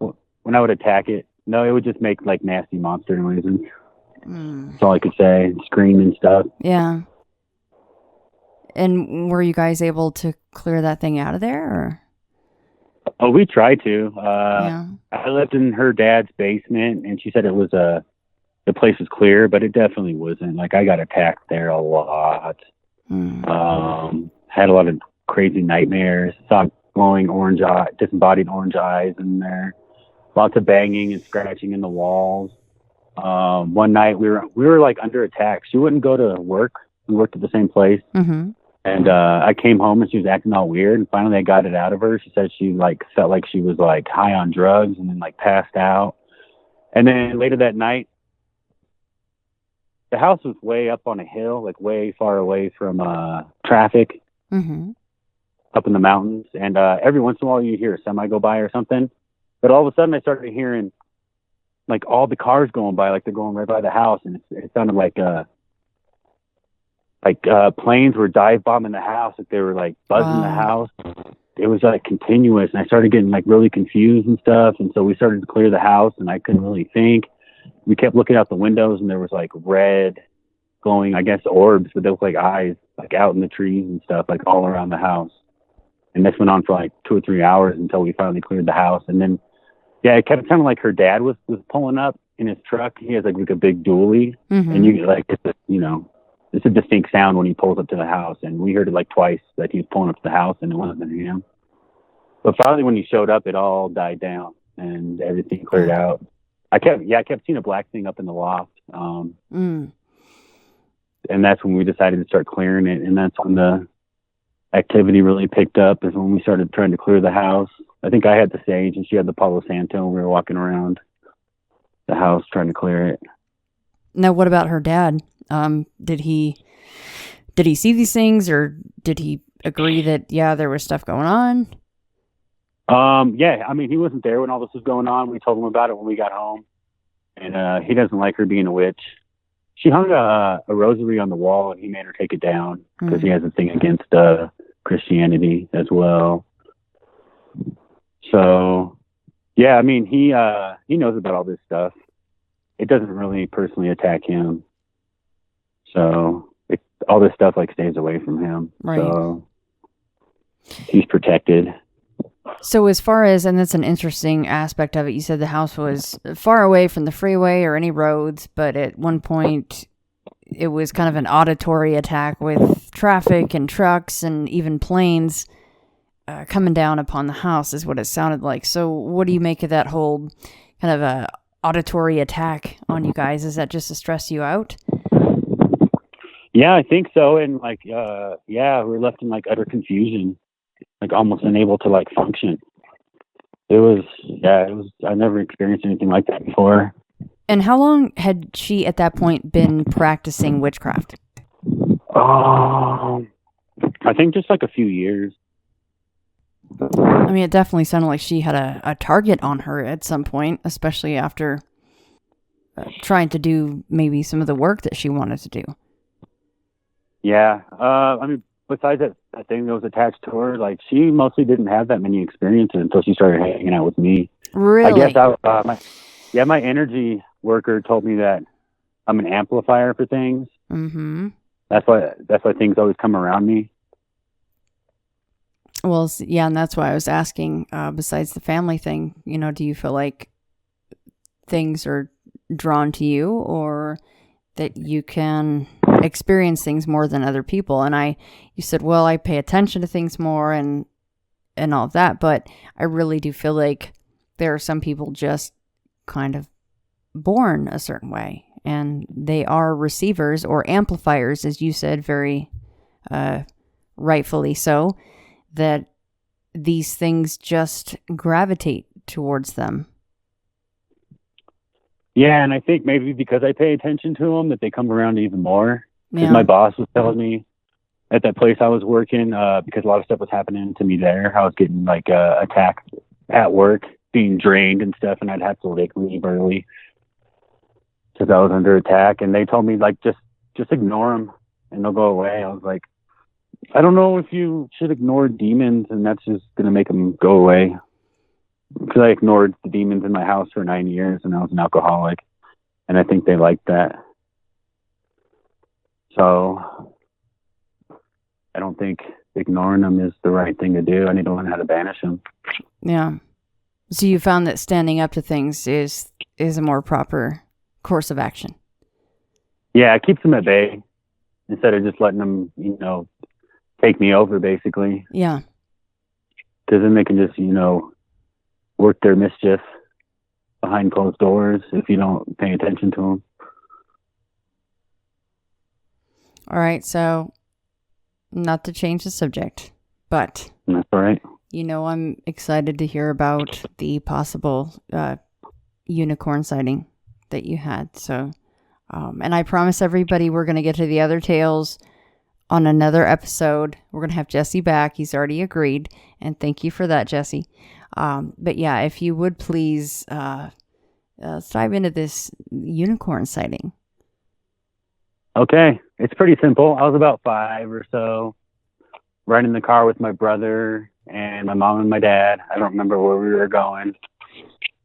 like, when I would attack it, no, it would just make like nasty monster noises. That's all I could say. Scream and stuff. Yeah. And were you guys able to clear that thing out of there? Or? Oh, we tried to. Yeah. I lived in her dad's basement, and she said it was the place was clear, but it definitely wasn't. Like, I got attacked there a lot. Had a lot of crazy nightmares. Saw glowing orange eye, disembodied orange eyes in there. Lots of banging and scratching in the walls. One night we were like under attack. She wouldn't go to work. We worked at the same place. Mm-hmm. And I came home and she was acting all weird. And finally I got it out of her. She said she like felt like she was like high on drugs and then like passed out. And then later that night, the house was way up on a hill, like way far away from traffic, up in the mountains. And every once in a while you hear a semi go by or something. But all of a sudden I started hearing like all the cars going by, like they're going right by the house. And it sounded like planes were dive bombing the house, like they were like buzzing the house. It was like continuous, and I started getting like really confused and stuff. And so we started to clear the house, and I couldn't really think. We kept looking out the windows, and there was like red glowing, I guess, orbs, but they looked like eyes, like out in the trees and stuff, like all around the house. And this went on for like 2 or 3 hours until we finally cleared the house. And then, yeah, it kept sounding like her dad was pulling up in his truck. He has like a big dually, and you like, it's a distinct sound when he pulls up to the house. And we heard it like twice that he was pulling up to the house, and it wasn't him. But finally, when he showed up, it all died down and everything cleared out. I kept seeing a black thing up in the loft. And that's when we decided to start clearing it. And that's when the activity really picked up, is when we started trying to clear the house. I think I had the sage and she had the Palo Santo, and we were walking around the house trying to clear it. Now, what about her dad? Did he see these things, or did he agree that, yeah, there was stuff going on? Yeah, I mean, he wasn't there when all this was going on. We told him about it when we got home, and he doesn't like her being a witch. She hung a rosary on the wall, and he made her take it down because he has a thing against Christianity as well. So, yeah, I mean, he knows about all this stuff. It doesn't really personally attack him. So all this stuff like stays away from him. Right. So he's protected. So as far as, and that's an interesting aspect of it, you said the house was far away from the freeway or any roads, but at one point it was kind of an auditory attack with traffic and trucks and even planes coming down upon the house is what it sounded like. So what do you make of that whole kind of a auditory attack on you guys? Is that just to stress you out? Yeah, I think so. And like, we were left in like utter confusion, like almost unable to like function. It was, I never experienced anything like that before. And how long had she at that point been practicing witchcraft? I think just like a few years. I mean, it definitely sounded like she had a target on her at some point, especially after trying to do maybe some of the work that she wanted to do. Yeah. I mean, besides that thing that was attached to her, like, she mostly didn't have that many experiences until she started hanging out with me. Really? I guess my energy worker told me that I'm an amplifier for things. Mm-hmm. That's why things always come around me. Well, yeah, and that's why I was asking, besides the family thing, do you feel like things are drawn to you, or that you can experience things more than other people? And you said, well, I pay attention to things more and all of that, but I really do feel like there are some people just kind of born a certain way, and they are receivers or amplifiers, as you said, very rightfully so, that these things just gravitate towards them. Yeah, and I think maybe because I pay attention to them, that they come around even more. Because my boss was telling me at that place I was working, because a lot of stuff was happening to me there. I was getting like attacked at work, being drained and stuff, and I'd have to like leave early because I was under attack. And they told me like just ignore them and they'll go away. I was like, I don't know if you should ignore demons and that's just gonna make them go away. Because I ignored the demons in my house for 9 years and I was an alcoholic, and I think they liked that. So I don't think ignoring them is the right thing to do. I need to learn how to banish them. Yeah. So you found that standing up to things is a more proper course of action. Yeah, it keeps them at bay instead of just letting them, take me over, basically. Yeah. Because then they can just, work their mischief behind closed doors if you don't pay attention to them. All right, so not to change the subject, but that's all right. I'm excited to hear about the possible unicorn sighting that you had. So, and I promise everybody we're going to get to the other tales on another episode. We're going to have Jesse back. He's already agreed, and thank you for that, Jesse. But yeah, if you would please dive into this unicorn sighting. Okay, it's pretty simple. I was about 5 or so, riding in the car with my brother and my mom and my dad. I don't remember where we were going,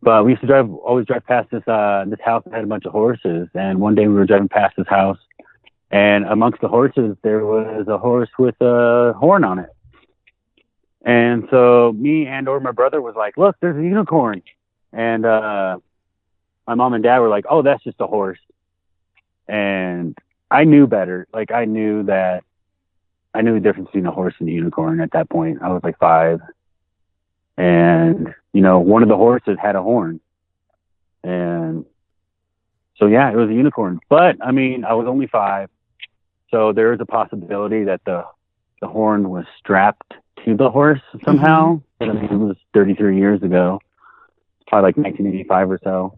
but we used to always drive past this house that had a bunch of horses. And one day we were driving past this house, and amongst the horses there was a horse with a horn on it. And so me or my brother was like, "Look, there's a unicorn," and my mom and dad were like, "Oh, that's just a horse." And I knew better. Like I knew the difference between a horse and a unicorn at that point. I was like 5. And, one of the horses had a horn. And so, yeah, it was a unicorn. But, I was only 5. So there is a possibility that the horn was strapped to the horse somehow. Mm-hmm. But, it was 33 years ago. Probably like 1985 or so.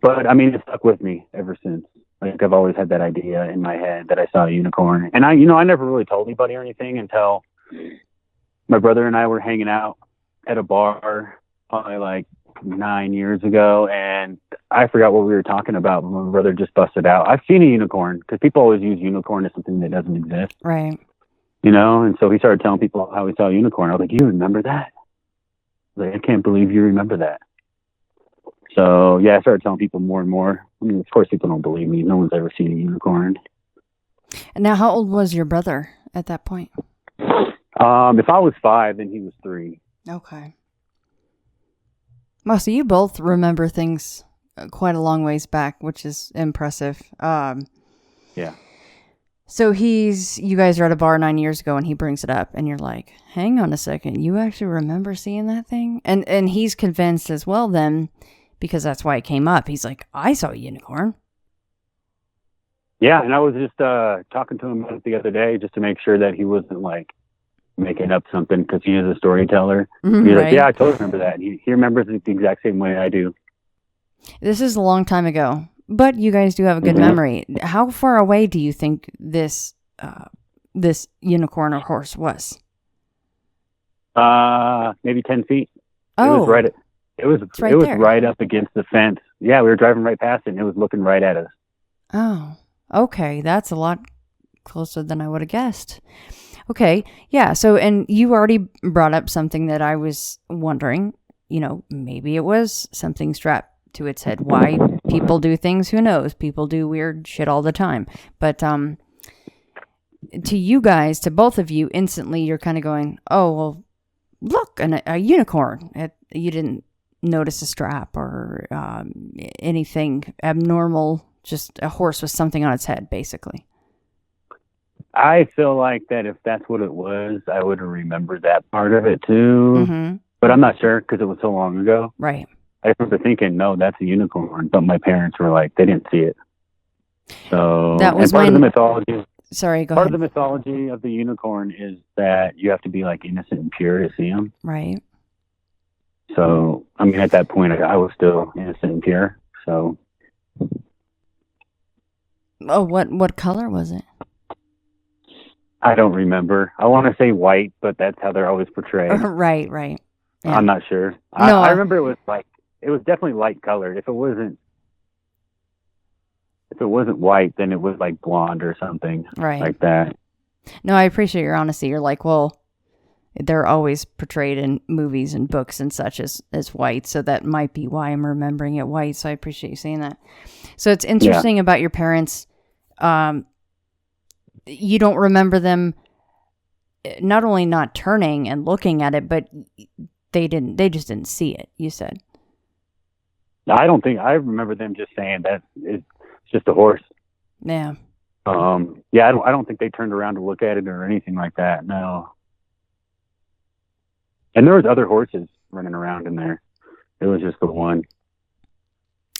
But, it stuck with me ever since. Like I've always had that idea in my head that I saw a unicorn, and I never really told anybody or anything until my brother and I were hanging out at a bar probably like 9 years ago, and I forgot what we were talking about, but my brother just busted out, "I've seen a unicorn," because people always use unicorn as something that doesn't exist, right? And so he started telling people how he saw a unicorn. I was like, "You remember that?" I can't believe you remember that. So, yeah, I started telling people more and more. Of course, people don't believe me. No one's ever seen a unicorn. And now, how old was your brother at that point? If I was 5, then he was 3. Okay. Well, so you both remember things quite a long ways back, which is impressive. Yeah. So you guys are at a bar 9 years ago, and he brings it up, and you're like, "Hang on a second, you actually remember seeing that thing?" And he's convinced as well then, because that's why it came up. He's like, "I saw a unicorn." Yeah, and I was just talking to him about it the other day just to make sure that he wasn't like making up something, because he is a storyteller. He's right. like, "Yeah, I totally remember that." And he remembers it the exact same way I do. This is a long time ago, but you guys do have a good memory. How far away do you think this unicorn or horse was? Maybe 10 feet. Oh. It was right right up against the fence. Yeah, we were driving right past it, and it was looking right at us. Oh, okay. That's a lot closer than I would have guessed. Okay, yeah. So, and you already brought up something that I was wondering. Maybe it was something strapped to its head. Why people do things, who knows? People do weird shit all the time. But to you guys, to both of you, instantly you're kind of going, "Oh, well, look, a unicorn." You didn't notice a strap or anything abnormal, just a horse with something on its head, basically. I feel like that if that's what it was, I would have remembered that part of it too. Mm-hmm. But I'm not sure because it was so long ago. Right. I remember thinking, no, that's a unicorn. But my parents were like, they didn't see it. So that was part of the mythology. Sorry, go Part ahead. of the mythology of the unicorn is that you have to be like innocent and pure to see them. Right. So, I mean, at that point, I was still innocent and pure. So. Oh, what color was it? I don't remember. I want to say white, but that's how they're always portrayed. Right. Yeah. I'm not sure. I remember it was definitely light colored. If it wasn't white, then it was like blonde or something like that. No, I appreciate your honesty. You're like, well, they're always portrayed in movies and books and such as white, so that might be why I'm remembering it white. So I appreciate you saying that. So it's interesting about your parents. You don't remember them not only not turning and looking at it, but they just didn't see it, you said. I remember them just saying that it's just a horse. Yeah. Yeah, I don't think they turned around to look at it or anything like that. No. And there was other horses running around in there. It was just the one.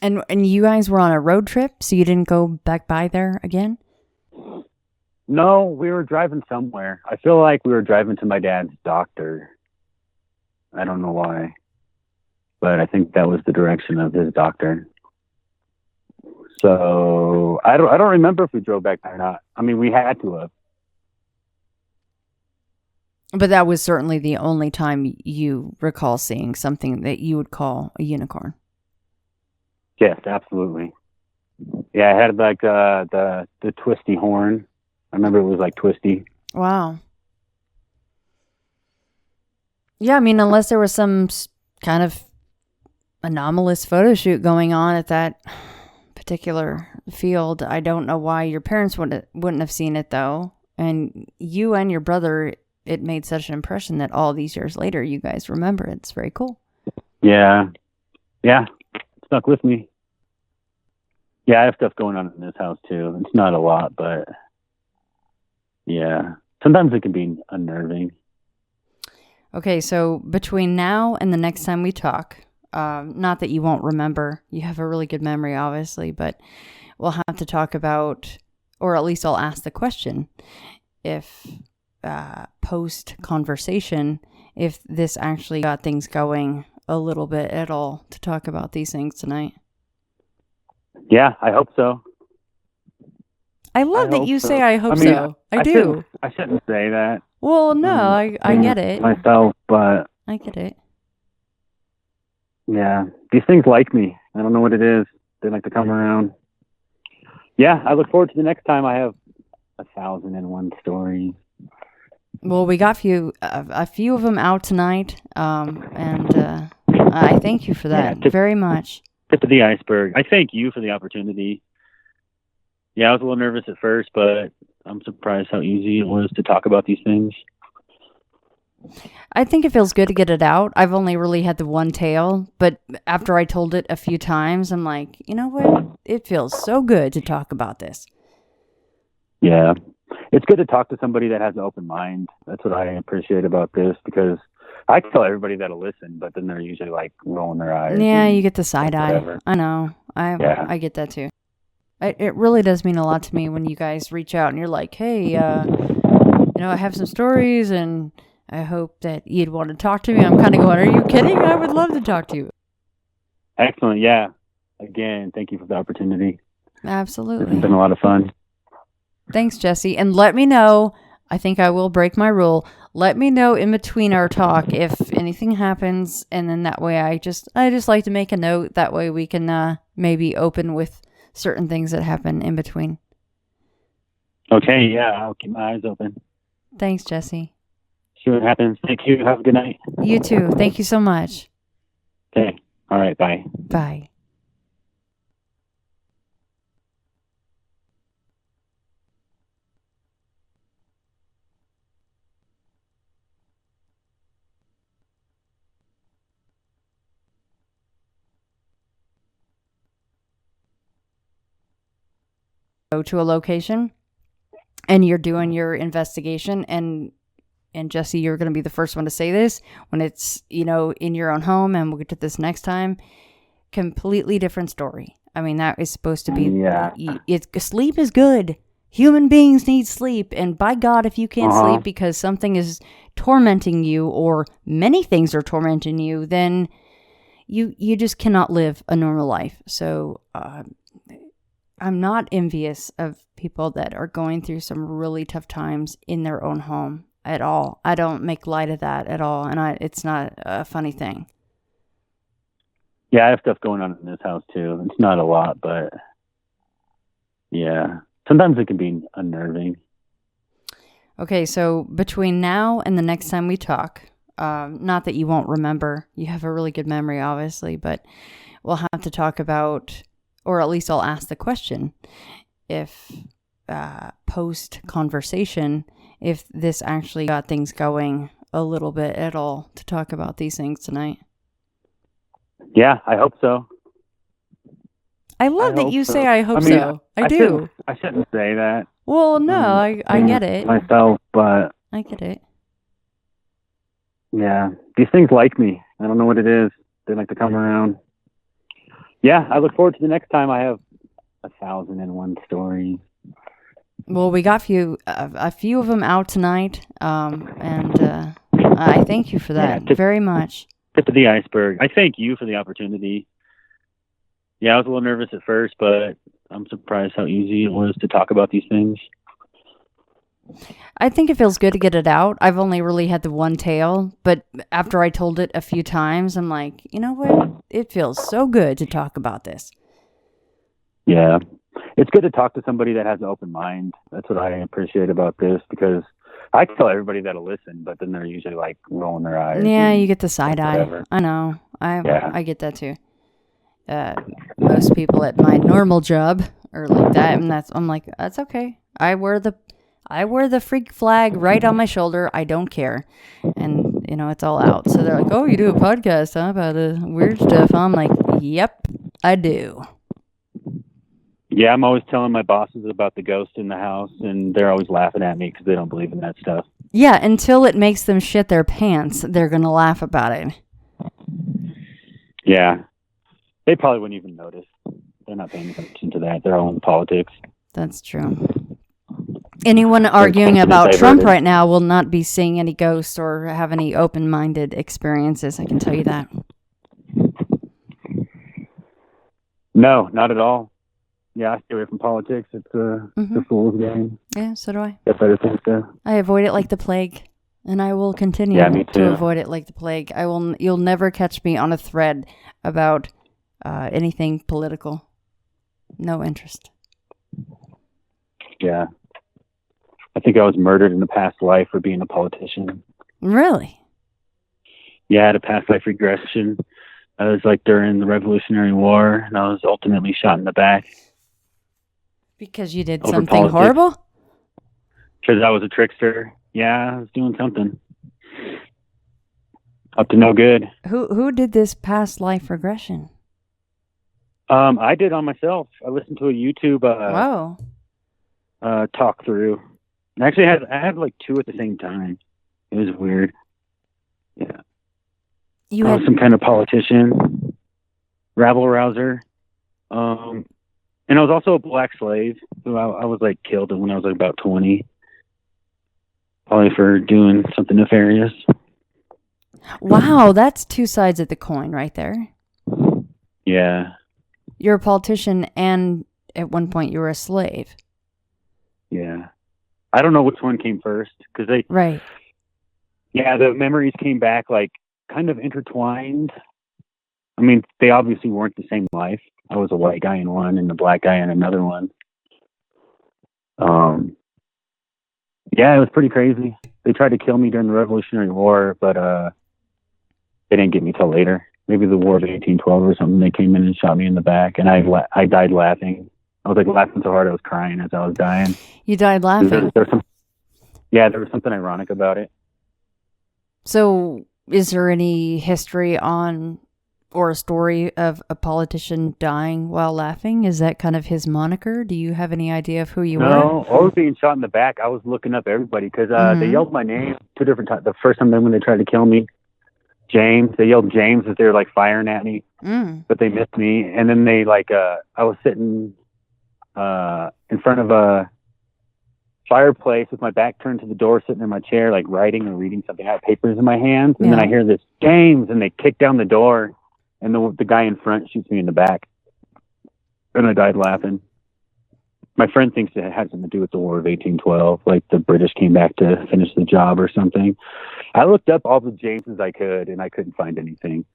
And you guys were on a road trip, so you didn't go back by there again? No, we were driving somewhere. I feel like we were driving to my dad's doctor. I don't know why, but I think that was the direction of his doctor. So I don't remember if we drove back there or not. I mean, we had to have. But that was certainly the only time you recall seeing something that you would call a unicorn. Yes, absolutely. Yeah, it had like the twisty horn. I remember it was like twisty. Wow. Yeah, I mean, unless there was some kind of anomalous photo shoot going on at that particular field, I don't know why your parents wouldn't have seen it, though. And you and your brother, it made such an impression that all these years later, you guys remember it. It's very cool. Yeah. Yeah. It stuck with me. Yeah, I have stuff going on in this house, too. It's not a lot, but yeah. Sometimes it can be unnerving. Okay, so between now and the next time we talk, not that you won't remember. You have a really good memory, obviously, but we'll have to talk about, or at least I'll ask the question, if post-conversation, if this actually got things going a little bit at all to talk about these things tonight. Yeah, I hope so. I love that you say I hope so. I do. I shouldn't say that. Well, no, I get it. Myself, but I get it. Yeah, these things like me. I don't know what it is. They like to come around. Yeah, I look forward to the next time I have 1,001 stories. Well, we got a few of them out tonight, and I thank you for that very much. Tip of the iceberg. I thank you for the opportunity. Yeah, I was a little nervous at first, but I'm surprised how easy it was to talk about these things. I think it feels good to get it out. I've only really had the one tale, but after I told it a few times, I'm like, you know what? It feels so good to talk about this. Yeah. It's good to talk to somebody that has an open mind. That's what I appreciate about this, because I tell everybody that'll listen, but then they're usually like rolling their eyes. Yeah, you get the side eye. I know. I get that too. It really does mean a lot to me when you guys reach out and you're like, hey, I have some stories and I hope that you'd want to talk to me. I'm kind of going, are you kidding? I would love to talk to you. Excellent. Yeah. Again, thank you for the opportunity. Absolutely. It's been a lot of fun. Thanks, Jesse. And let me know, I think I will break my rule. Let me know in between our talk if anything happens. And then that way I just like to make a note. That way we can maybe open with certain things that happen in between. Okay. Yeah. I'll keep my eyes open. Thanks, Jesse. See what happens. Thank you. Have a good night. You too. Thank you so much. Okay. All right. Bye. Bye. Go to a location and you're doing your investigation, and Jesse, you're going to be the first one to say this when it's, in your own home, and we'll get to this next time. completely different story. I mean, that is supposed to be, sleep is good. Human beings need sleep. And by God, if you can't sleep because something is tormenting you or many things are tormenting you, then you just cannot live a normal life. So I'm not envious of people that are going through some really tough times in their own home at all. I don't make light of that at all. And it's not a funny thing. Yeah, I have stuff going on in this house too. It's not a lot, but yeah, sometimes it can be unnerving. Okay, so between now and the next time we talk, not that you won't remember, you have a really good memory, obviously, but we'll have to talk about, or at least I'll ask the question, if post-conversation, if this actually got things going a little bit at all to talk about these things tonight. Yeah, I hope so. I love that you say I hope so. I do. I shouldn't say that. Well, no, I get it. Myself, but... I get it. Yeah, these things like me. I don't know what it is. They like to come around. Yeah, I look forward to the next time I have 1,001 stories. Well, we got a few of them out tonight, and I thank you for that very much. Tip of the iceberg. I thank you for the opportunity. Yeah, I was a little nervous at first, but I'm surprised how easy it was to talk about these things. I think it feels good to get it out. I've only really had the one tale, but after I told it a few times, I'm like, you know what? It feels so good to talk about this. Yeah. It's good to talk to somebody that has an open mind. That's what I appreciate about this, because I tell everybody that'll listen, but then they're usually like rolling their eyes. Yeah, you get the side eye. I know. I get that too. Most people at my normal job are like that, and I'm like, that's okay. I wear the freak flag right on my shoulder. I don't care. And, it's all out. So they're like, oh, you do a podcast, huh, about weird stuff? I'm like, yep, I do. Yeah, I'm always telling my bosses about the ghost in the house, and they're always laughing at me because they don't believe in that stuff. Yeah, until it makes them shit their pants, they're going to laugh about it. Yeah. They probably wouldn't even notice. They're not paying attention to that. They're all in politics. That's true. Anyone arguing about Trump right now will not be seeing any ghosts or have any open-minded experiences, I can tell you that. No, not at all. Yeah, I stay away from politics. It's a fool's game. Yeah, so do I. Guess I just think so. I avoid it like the plague, and I will continue to avoid it like the plague. You'll never catch me on a thread about anything political. No interest. Yeah. I think I was murdered in a past life for being a politician. Really? Yeah, I had a past life regression. I was like during the Revolutionary War, and I was ultimately shot in the back. Because you did something horrible? Because I was a trickster. Yeah, I was doing something. Up to no good. Who did this past life regression? I did on myself. I listened to a YouTube talk through. Actually, I had like two at the same time. It was weird. Yeah. I was some kind of politician, rabble-rouser. And I was also a black slave who I was like killed when I was like about 20. Probably for doing something nefarious. Wow, that's two sides of the coin right there. Yeah. You're a politician, and at one point you were a slave. Yeah. I don't know which one came first, because Right. Yeah, the memories came back like kind of intertwined. I mean, they obviously weren't the same life. I was a white guy in one and a black guy in another one. Yeah, it was pretty crazy. They tried to kill me during the Revolutionary War, but they didn't get me till later. Maybe the War of 1812 or something. They came in and shot me in the back, and I died laughing. I was like laughing so hard I was crying as I was dying. You died laughing? There was something ironic about it. So is there any history on or a story of a politician dying while laughing? Is that kind of his moniker? Do you have any idea of who you were? No, or being shot in the back. I was looking up everybody because they yelled my name two different times. The first time when they tried to kill me, James. They yelled James as they were like firing at me, but they missed me. And then they like, I was sitting in front of a fireplace with my back turned to the door, sitting in my chair, like writing or reading something. I had papers in my hands, and then I hear this James, and they kick down the door, and the guy in front shoots me in the back, and I died laughing. My friend thinks it had something to do with the War of 1812, like the British came back to finish the job or something. I looked up all the Jameses I could, and I couldn't find anything.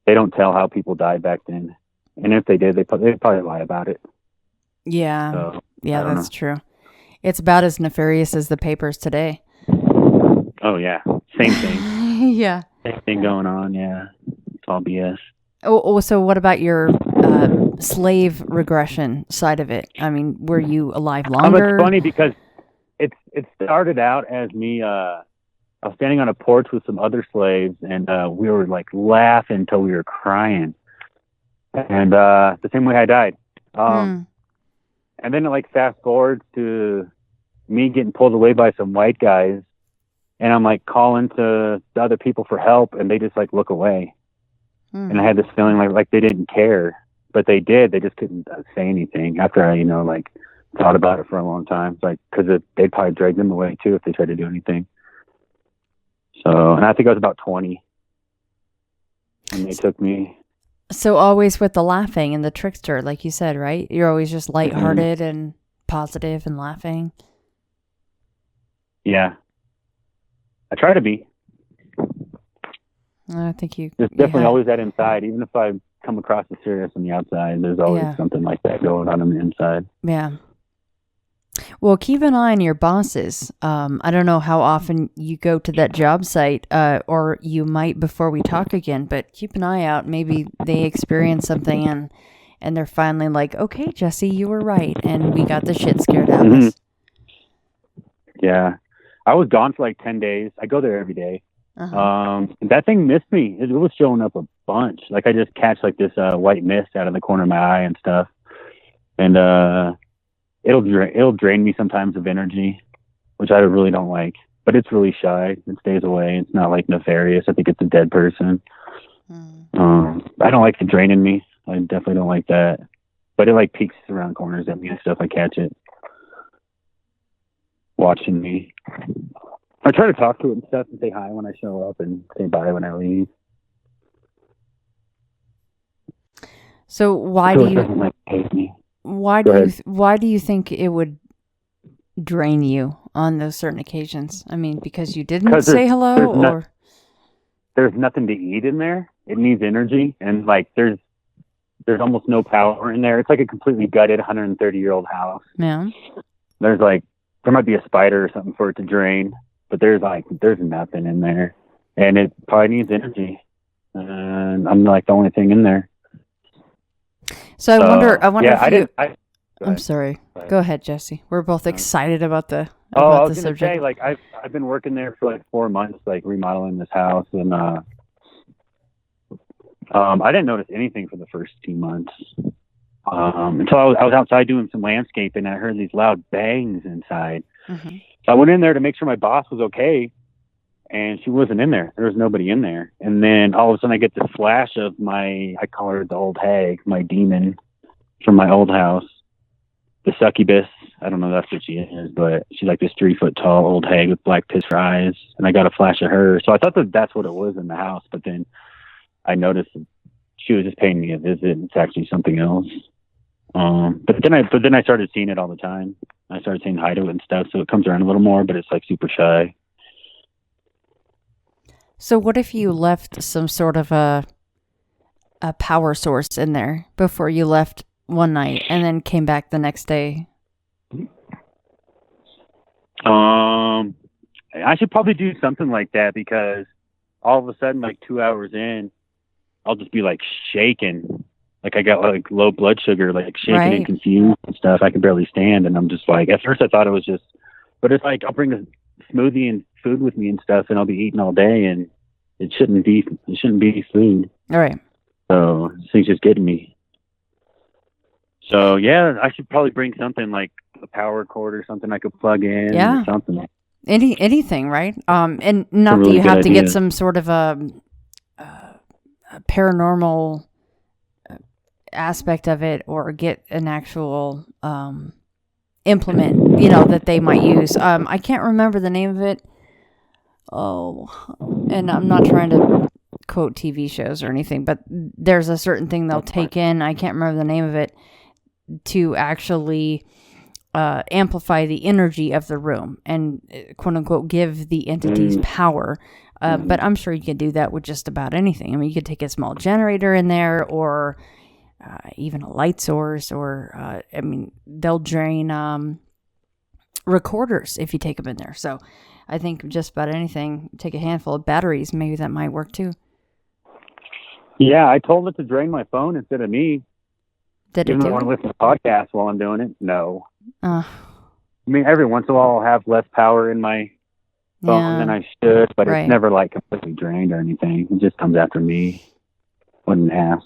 They don't tell how people died back then, and if they did, they'd probably lie about it. Yeah, so, that's true. It's about as nefarious as the papers today. Oh yeah, same thing. Yeah, same thing going on. Yeah, it's all BS. Oh, so what about your slave regression side of it? I mean, were you alive longer? It's funny because it started out as me. I was standing on a porch with some other slaves, and we were like laughing until we were crying, and the same way I died. And then it like fast forwards to me getting pulled away by some white guys, and I'm like calling to the other people for help, and they just like look away. And I had this feeling like they didn't care, but they did. They just couldn't say anything after I, like thought about it for a long time. It's like, cause they'd probably drag them away too if they tried to do anything. So, and I think I was about 20 and they took me. So always with the laughing and the trickster, like you said, right? You're always just lighthearted and positive and laughing. Yeah. I try to be. I think there's definitely always that inside. Even if I come across as serious on the outside, there's always something like that going on the inside. Yeah. Well, keep an eye on your bosses. I don't know how often you go to that job site, or you might before we talk again, but keep an eye out. Maybe they experience something and they're finally like, okay, Jesse, you were right. And we got the shit scared out of us. Yeah. I was gone for like 10 days. I go there every day. That thing missed me. It was showing up a bunch. Like I just catch like this white mist out of the corner of my eye and stuff, and it'll drain me sometimes of energy, which I really don't like. But it's really shy. It stays away. It's not like nefarious. I think it's a dead person. I don't like it draining me. I definitely don't like that. But it like peeks around corners at me and stuff. I catch it watching me. I try to talk to it and stuff and say hi when I show up and say bye when I leave. So why do you think it would drain you on those certain occasions? I mean, because you didn't say hello, or there's nothing to eat in there. It needs energy, and like there's almost no power in there. It's like a completely gutted 130-year-old house. Yeah. There might be a spider or something for it to drain. But there's nothing in there, and it probably needs energy, and I'm like the only thing in there. So I wonder. Yeah, I'm sorry. Go ahead, Jesse. We're both excited about the I was the gonna subject. say, like I've been working there for like 4 months, like remodeling this house, and I didn't notice anything for the first 2 months until I was outside doing some landscaping, and I heard these loud bangs inside. So I went in there to make sure my boss was okay, and she wasn't in there. There was nobody in there. And then all of a sudden I get this flash of I call her the old hag, my demon from my old house, the succubus. I don't know if that's what she is, but she's like this 3-foot tall old hag with black piss for eyes. And I got a flash of her. So I thought that's what it was in the house. But then I noticed she was just paying me a visit. It's actually something else. But then I started seeing it all the time. I started saying hi to it and stuff, so it comes around a little more, but it's like super shy. So what if you left some sort of a power source in there before you left one night and then came back the next day? I should probably do something like that, because all of a sudden, like 2 hours in, I'll just be like shaking. Like I got like low blood sugar, like shaking and confused and stuff. I can barely stand. And I'm just like, at first I thought it was just, but it's like, I'll bring a smoothie and food with me and stuff, and I'll be eating all day, and it shouldn't be food. All right. So this thing's just getting me. So yeah, I should probably bring something like a power cord or something I could plug in or something. anything, right? And not really that you have to idea. get some sort of a paranormal aspect of it, or get an actual implement, that they might use. I can't remember the name of it. Oh, and I'm not trying to quote TV shows or anything, but there's a certain thing they'll take in. I can't remember the name of it, to actually amplify the energy of the room and quote unquote give the entities power. But I'm sure you could do that with just about anything. I mean, you could take a small generator in there, or even a light source, or they'll drain recorders if you take them in there. So I think just about anything. Take a handful of batteries, maybe that might work too. Yeah, I told it to drain my phone instead of me. Did it do I want to listen to podcasts while I'm doing it? No. I mean, every once in a while I'll have less power in my phone than I should, but It's never like completely drained or anything. It just comes after me. What an ass.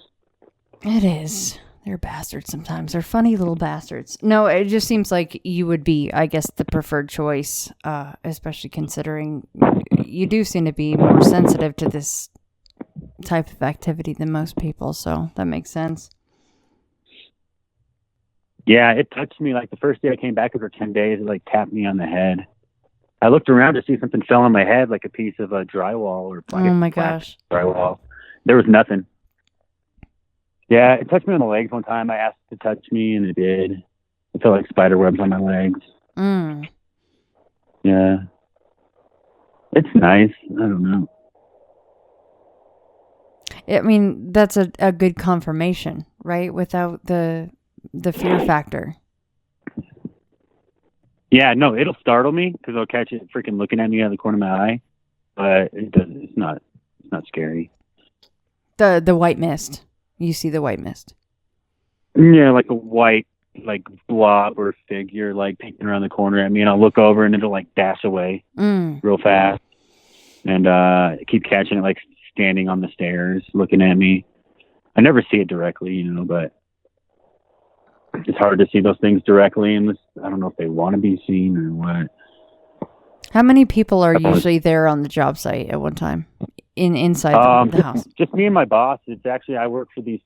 It is. They're bastards sometimes. They're funny little bastards. No, it just seems like you would be, I guess, the preferred choice, especially considering you do seem to be more sensitive to this type of activity than most people, so that makes sense. Yeah, it touched me. Like the first day I came back after 10 days, it like tapped me on the head. I looked around to see something fell on my head, like a piece of drywall or oh my gosh, drywall. There was nothing. Yeah, it touched me on the legs one time. I asked it to touch me, and it did. It felt like spider webs on my legs. Yeah. It's nice. I don't know. I mean, that's a good confirmation, right? Without the fear factor. Yeah, no, it'll startle me because I'll catch it freaking looking at me out of the corner of my eye. But it's not scary. The white mist. You see the white mist. Yeah, like a white blob or figure peeking around the corner at me, and I'll look over and it'll dash away real fast. And I keep catching it standing on the stairs looking at me. I never see it directly, but it's hard to see those things directly, and I don't know if they want to be seen or what. How many people are usually there on the job site at one time? Inside the house? Just me and my boss. It's actually, I work for this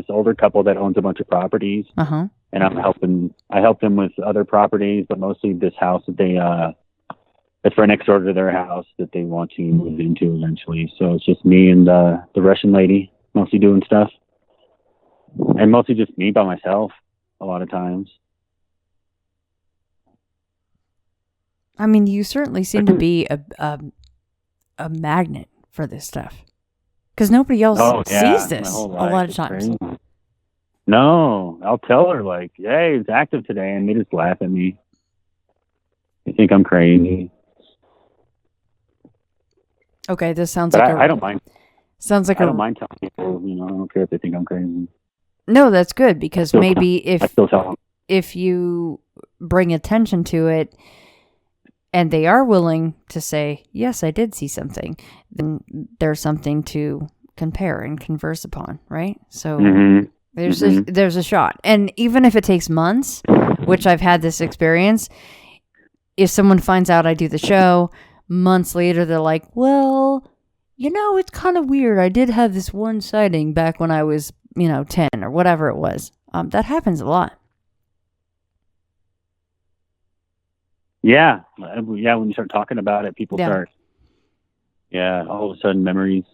older couple that owns a bunch of properties. Uh-huh. And I help them with other properties, but mostly this house that it's right next door to their house that they want to move into eventually. So it's just me and the Russian lady mostly doing stuff. And mostly just me by myself a lot of times. I mean, you certainly seem to be a magnet for this stuff, because nobody else sees this a lot of times. Crazy. No, I'll tell her hey, it's active today, and they just laugh at me. They think I'm crazy. Okay, this sounds but like I don't mind. Sounds like I don't mind telling people. I don't care if they think I'm crazy. No, that's good, because maybe if you bring attention to it, and they are willing to say, yes, I did see something, then there's something to compare and converse upon, right? So there's a shot. And even if it takes months, which I've had this experience, if someone finds out I do the show, months later, they're like, well, it's kind of weird. I did have this one sighting back when I was, 10 or whatever it was. That happens a lot. Yeah. When you start talking about it, people start, all of a sudden memories,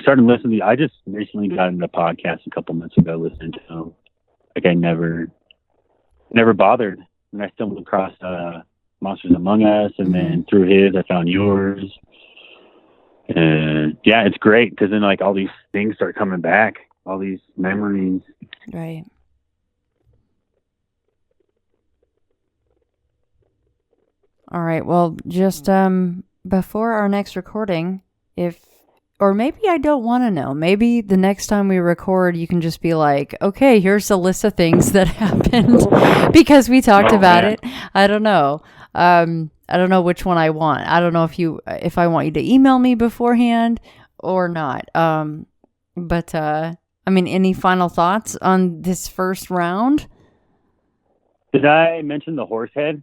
starting listening. I just recently got into a podcast a couple months ago listening to them. I never bothered. And I stumbled across Monsters Among Us, and then through his, I found yours. And it's great, because then all these things start coming back, all these memories. Right. All right. Well, just before our next recording, or maybe I don't want to know. Maybe the next time we record, you can just be like, okay, here's a list of things that happened because we talked about it. I don't know. I don't know which one I want. I don't know if I want you to email me beforehand or not. But any final thoughts on this first round? Did I mention the horse head?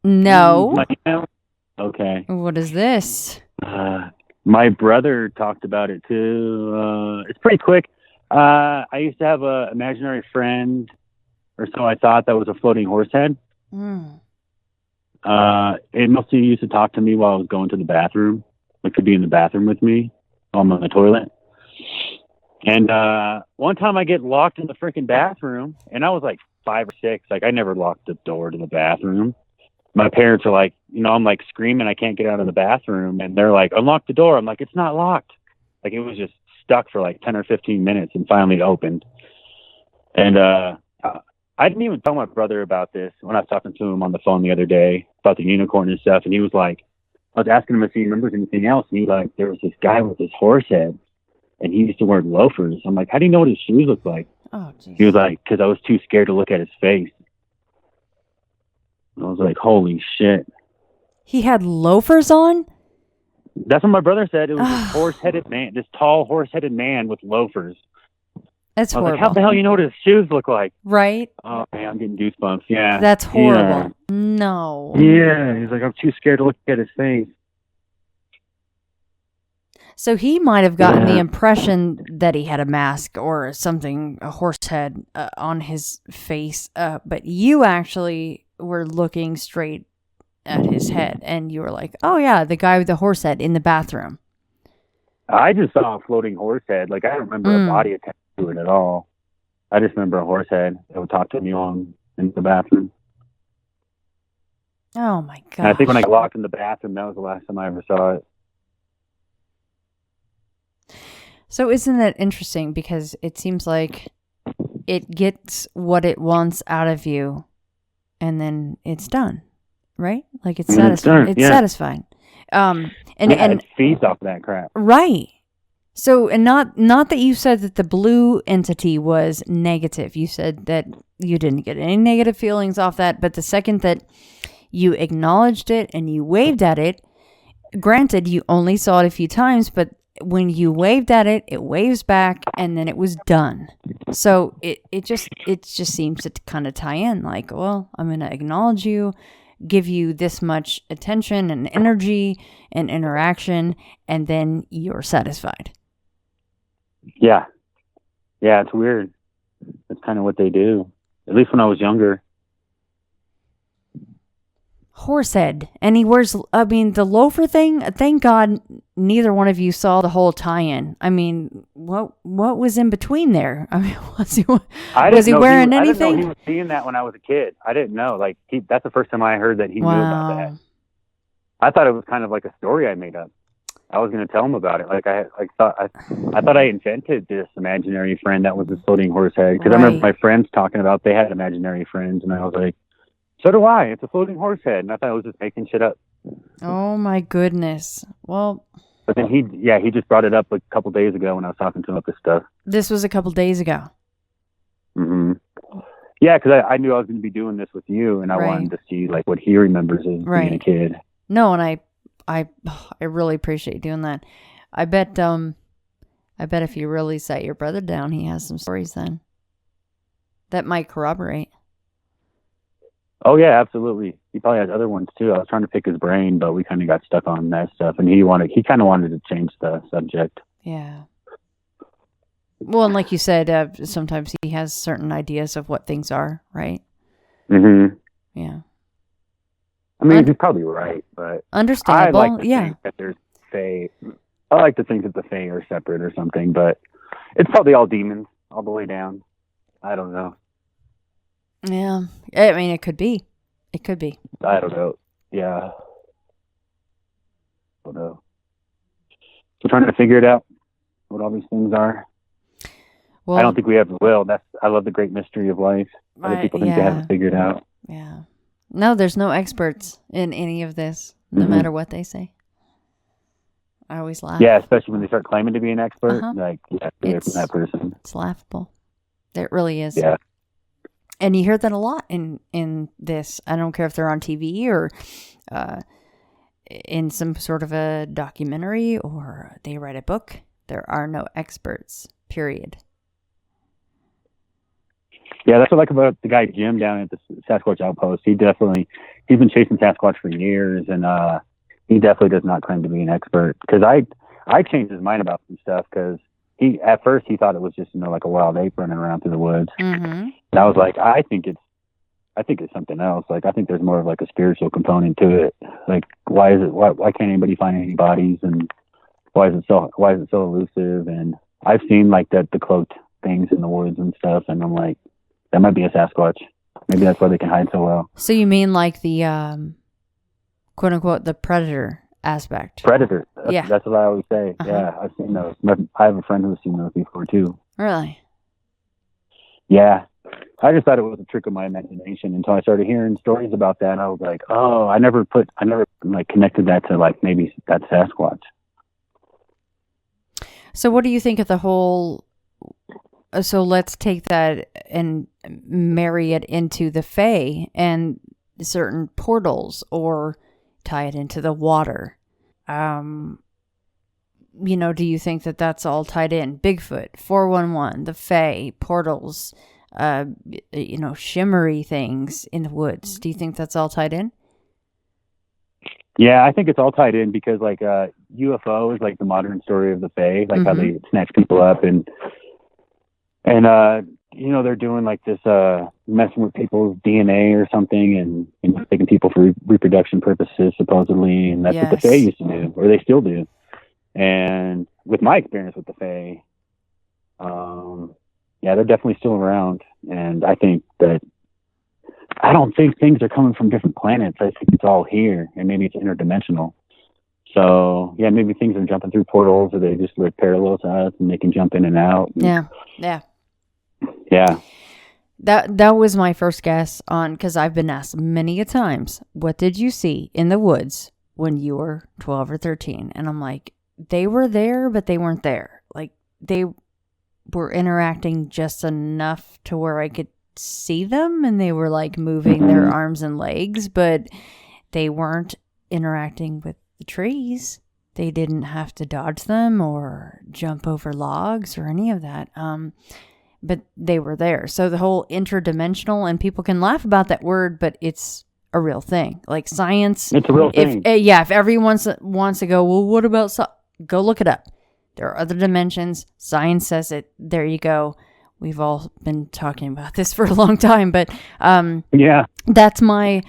No. Okay. What is this? My brother talked about it too. It's pretty quick. I used to have a imaginary friend, or so I thought, that was a floating horse head. Mm. It mostly used to talk to me while I was going to the bathroom. It could be in the bathroom with me while I'm on the toilet. And one time I get locked in the freaking bathroom, and I was like 5 or 6. Like, I never locked the door to the bathroom. My parents are like, I'm like screaming, I can't get out of the bathroom, and they're like, unlock the door. I'm like, it's not locked. Like, it was just stuck for like 10 or 15 minutes, and finally it opened. And I didn't even tell my brother about this when I was talking to him on the phone the other day about the unicorn and stuff. And he was like, I was asking him if he remembers anything else, and he was like, there was this guy with his horse head, and he used to wear loafers. I'm like, how do you know what his shoes look like? Oh, geez. He was like, because I was too scared to look at his face. I was like, holy shit. He had loafers on? That's what my brother said. It was this horse-headed man, this tall horse-headed man with loafers. That's I was horrible. like, how the hell you know what his shoes look like? Right? Oh, man, I'm getting goosebumps. Yeah. That's horrible. Yeah. No. Yeah. He's like, I'm too scared to look at his face. So he might have gotten the impression that he had a mask or something, a horse head on his face, but you actually were looking straight at his head, and you were like, oh yeah, the guy with the horse head in the bathroom. I just saw a floating horse head. Like, I don't remember a body attached to it at all. I just remember a horse head that would talk to me in the bathroom. Oh my god! I think when I got locked in the bathroom, that was the last time I ever saw it. So isn't that interesting? Because it seems like it gets what it wants out of you, and then it's done, right? Like it's satisfying. It's satisfying. And it feeds off that crap. Right. So, and not that you said that the blue entity was negative. You said that you didn't get any negative feelings off that, but the second that you acknowledged it and you waved at it, granted, you only saw it a few times, but when you waved at it, it waves back, and then it was done. So it just seems to kind of tie in. Like, well, I'm going to acknowledge you, give you this much attention and energy and interaction, and then you're satisfied. Yeah, it's weird. That's kind of what they do. At least when I was younger. Horsehead, and he wears, I mean, the loafer thing, thank God neither one of you saw the whole tie-in. I mean, what was in between there? I mean, was he wearing anything? I didn't know he was seeing that when I was a kid. I didn't know. Like, that's the first time I heard that he knew about that. I thought it was kind of like a story I made up. I was going to tell him about it. Like, I thought I invented this imaginary friend that was a floating horse head. Because I remember my friends talking about they had imaginary friends, and I was like, so do I. It's a floating horse head. And I thought I was just making shit up. Oh, my goodness. Well. But then he just brought it up like a couple days ago when I was talking to him about this stuff. This was a couple days ago. Mm-hmm. Yeah, because I knew I was going to be doing this with you, and I wanted to see like what he remembers as being a kid. No, and I really appreciate you doing that. I bet if you really sat your brother down, he has some stories then that might corroborate. Oh yeah, absolutely. He probably has other ones too. I was trying to pick his brain, but we kind of got stuck on that stuff, and he kind of wanted to change the subject. Yeah. Well, and like you said, sometimes he has certain ideas of what things are, right? Mm-hmm. Yeah. I mean, he's probably right, but understandable. I like to think that there's Fae. I like to think that the Fae are separate or something, but it's probably all demons all the way down. I don't know. Yeah, I mean, it could be. It could be. I don't know. Yeah. I don't know. We're trying to figure it out, what all these things are. Well, I don't think we ever will. I love the great mystery of life. Other people think they haven't figured out. Yeah. No, there's no experts in any of this, no matter what they say. I always laugh. Yeah, especially when they start claiming to be an expert. Like, hear from that person. It's laughable. It really is. Yeah. And you hear that a lot in this. I don't care if they're on TV or in some sort of a documentary or they write a book. There are no experts, period. Yeah, that's what I like about the guy Jim down at the Sasquatch Outpost. He's been chasing Sasquatch for years, and he definitely does not claim to be an expert. Because I changed his mind about some stuff, because at first he thought it was just, like a wild ape running around through the woods. Mm-hmm. And I was like, I think it's something else. Like, I think there's more of like a spiritual component to it. Like, why can't anybody find any bodies, and why is it so elusive? And I've seen like the cloaked things in the woods and stuff, and I'm like, that might be a Sasquatch. Maybe that's why they can hide so well. So you mean like the quote unquote the predator aspect? Predator. Yeah. That's what I always say. Uh-huh. Yeah, I've seen those. I have a friend who's seen those before too. Really? Yeah. I just thought it was a trick of my imagination until I started hearing stories about that. And I was like, oh, I never like connected that to like maybe that Sasquatch. So what do you think of the whole, so let's take that and marry it into the Fae and certain portals, or tie it into the water. Do you think that that's all tied in? Bigfoot, 411, the Fae, portals, shimmery things in the woods. Do you think that's all tied in? Yeah, I think it's all tied in, because like UFO is like the modern story of the Fae, like how they snatch people up and they're doing like this messing with people's DNA or something, and taking people for reproduction purposes supposedly, and that's what the Fae used to do, or they still do. And with my experience with the Fae, they're definitely still around, and I don't think things are coming from different planets. I think it's all here, and maybe it's interdimensional. So, yeah, maybe things are jumping through portals, or they just live parallel to us, and they can jump in and out. Yeah. That was my first guess on, because I've been asked many a times, what did you see in the woods when you were 12 or 13? And I'm like, they were there, but they weren't there. Like, they were interacting just enough to where I could see them, and they were like moving their arms and legs, but they weren't interacting with the trees. They didn't have to dodge them or jump over logs or any of that. But they were there. So the whole interdimensional, and people can laugh about that word, but it's a real thing. Like science. It's a real thing. If everyone wants to go, well, what about go look it up. There are other dimensions. Science says it. There you go. We've all been talking about this for a long time, but that's my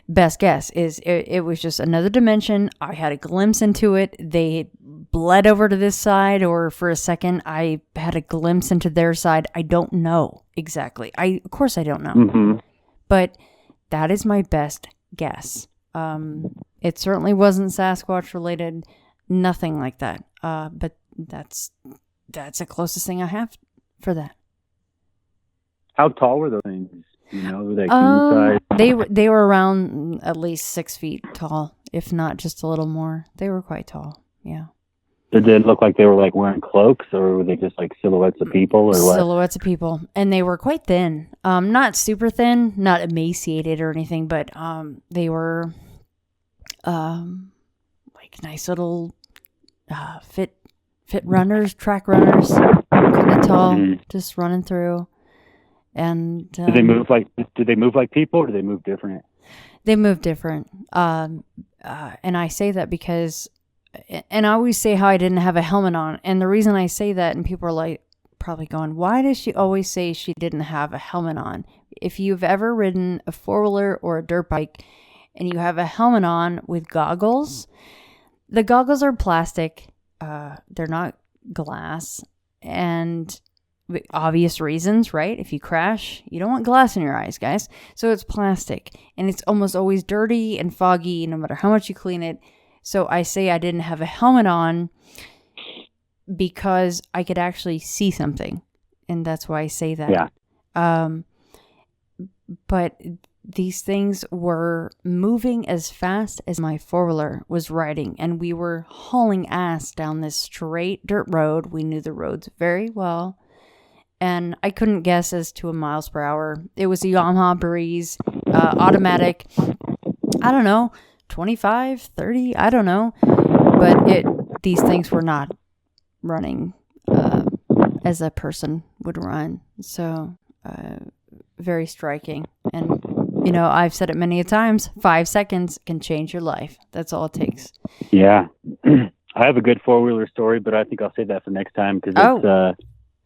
best guess. Is it was just another dimension. I had a glimpse into it. They bled over to this side, or for a second I had a glimpse into their side. I don't know exactly. Of course I don't know, but that is my best guess. It certainly wasn't Sasquatch related, nothing like that. But that's the closest thing I have for that. How tall were those things? Were they king size? They were around at least 6 feet tall, if not just a little more. They were quite tall. Yeah. Did they look like they were like wearing cloaks, or were they just like silhouettes of people, or what? Silhouettes of people, and they were quite thin. Not super thin, not emaciated or anything, but they were like nice little fit runners, track runners, kind of tall, just running through. And Did they move like people, or did they move different? They move different. And I say that because, and I always say how I didn't have a helmet on. And the reason I say that, and people are like probably going, why does she always say she didn't have a helmet on? If you've ever ridden a four-wheeler or a dirt bike and you have a helmet on with goggles, the goggles are plastic. They're not glass. And obvious reasons, right? If you crash, you don't want glass in your eyes, guys. So it's plastic, and it's almost always dirty and foggy no matter how much you clean it. So I say I didn't have a helmet on because I could actually see something, and that's why I say that. Yeah. But these things were moving as fast as my four-wheeler was riding, and we were hauling ass down this straight dirt road. We knew the roads very well. And I couldn't guess as to a miles per hour. It was a Yamaha Breeze, automatic. I don't know, 25, 30, I don't know. But these things were not running as a person would run. So very striking. And I've said it many a times, 5 seconds can change your life. That's all it takes. Yeah. I have a good 4-wheeler story, but I think I'll save that for next time because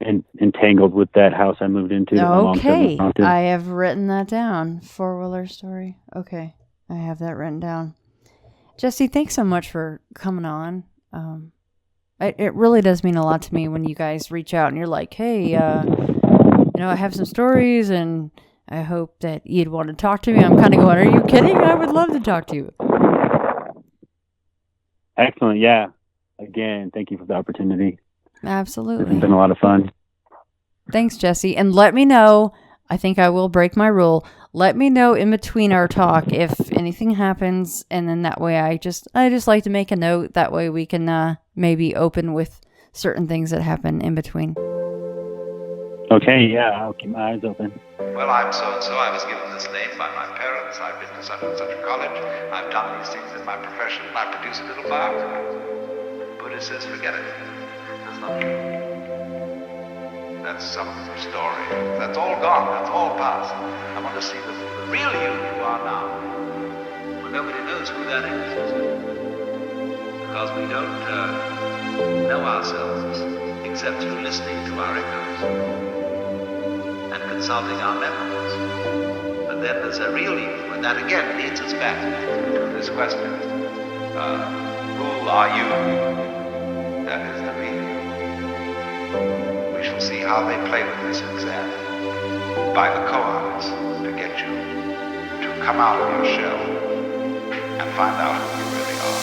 it's entangled with that house I moved into. Okay. I have written that down. 4-wheeler story. Okay. I have that written down. Jesse, thanks so much for coming on. It really does mean a lot to me when you guys reach out and you're like, hey, I have some stories and I hope that you'd want to talk to me. I'm kind of going, are you kidding? I would love to talk to you. Excellent. Yeah. Again, thank you for the opportunity. Absolutely. It's been a lot of fun. Thanks, Jesse. And let me know. I think I will break my rule. Let me know in between our talk if anything happens, and then that way I just like to make a note. That way we can maybe open with certain things that happen in between. Okay, yeah, I'll keep my eyes open. Well, I'm so-and-so. I was given this name by my parents. I've been to such and such a college. I've done these things in my profession. I produce a little biography. Buddha says, forget it. That's not true. That's some story. That's all gone. That's all past. I want to see the real you are now. Well, nobody knows who that is. Because we don't know ourselves except through listening to our echoes and consulting our memories. But then there's a real you, and that again leads us back to this question. Who are you? That is the real you. We shall see how they play with this exam by the koans to get you to come out of your shell and find out who you really are.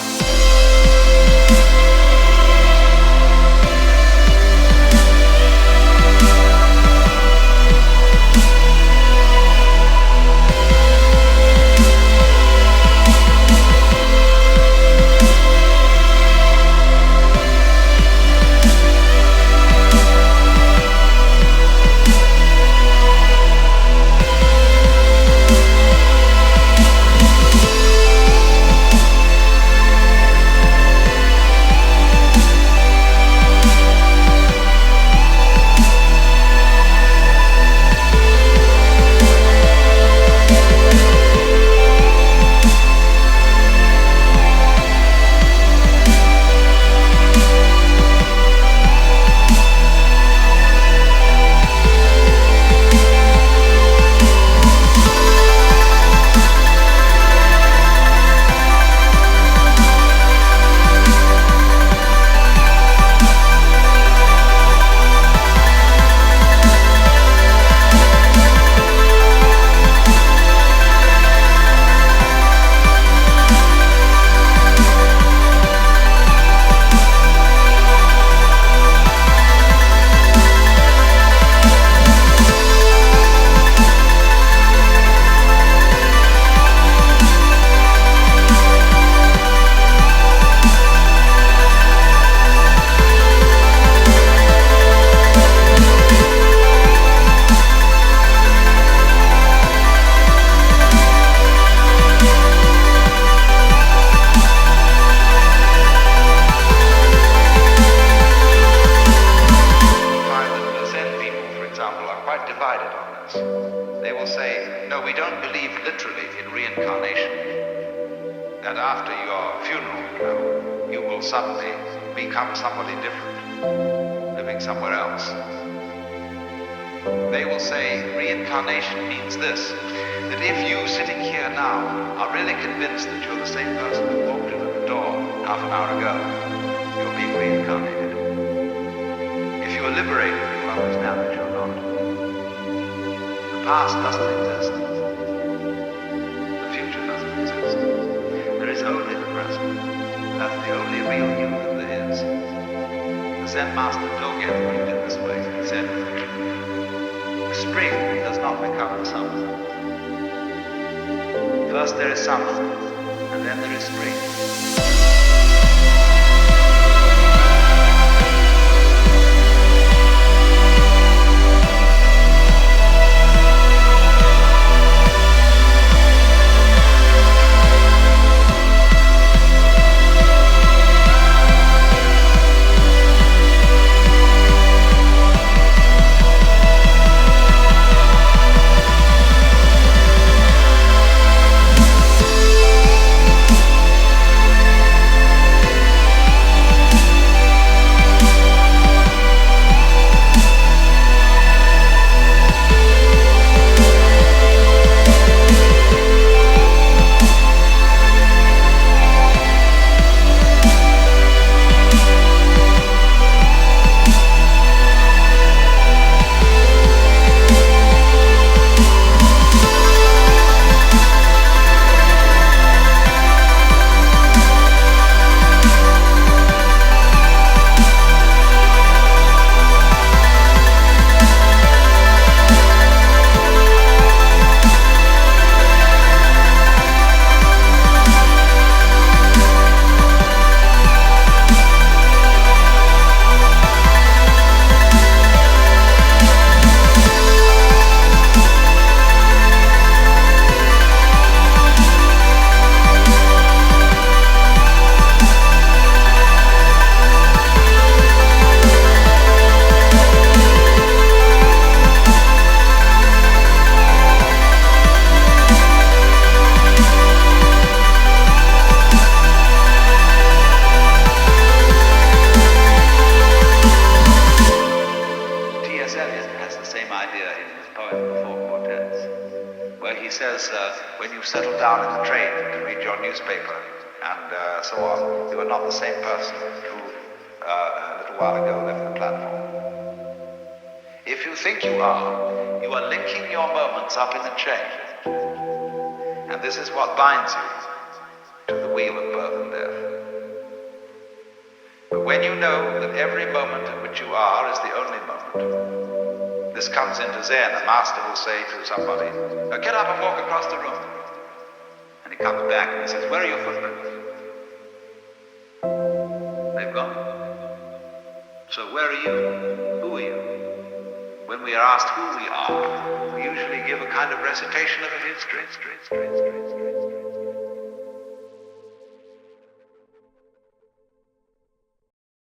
you've settled down in the train to read your newspaper and so on, you are not the same person who a little while ago left the platform. If you think you are linking your moments up in a chain. And this is what binds you to the wheel of birth and death. But when you know that every moment in which you are is the only moment, this comes into Zen. A master will say to somebody, "Now get up and walk across the room." And he comes back and he says, "Where are your footprints?" They've gone. So where are you? Who are you? When we are asked who we are, we usually give a kind of recitation of a history.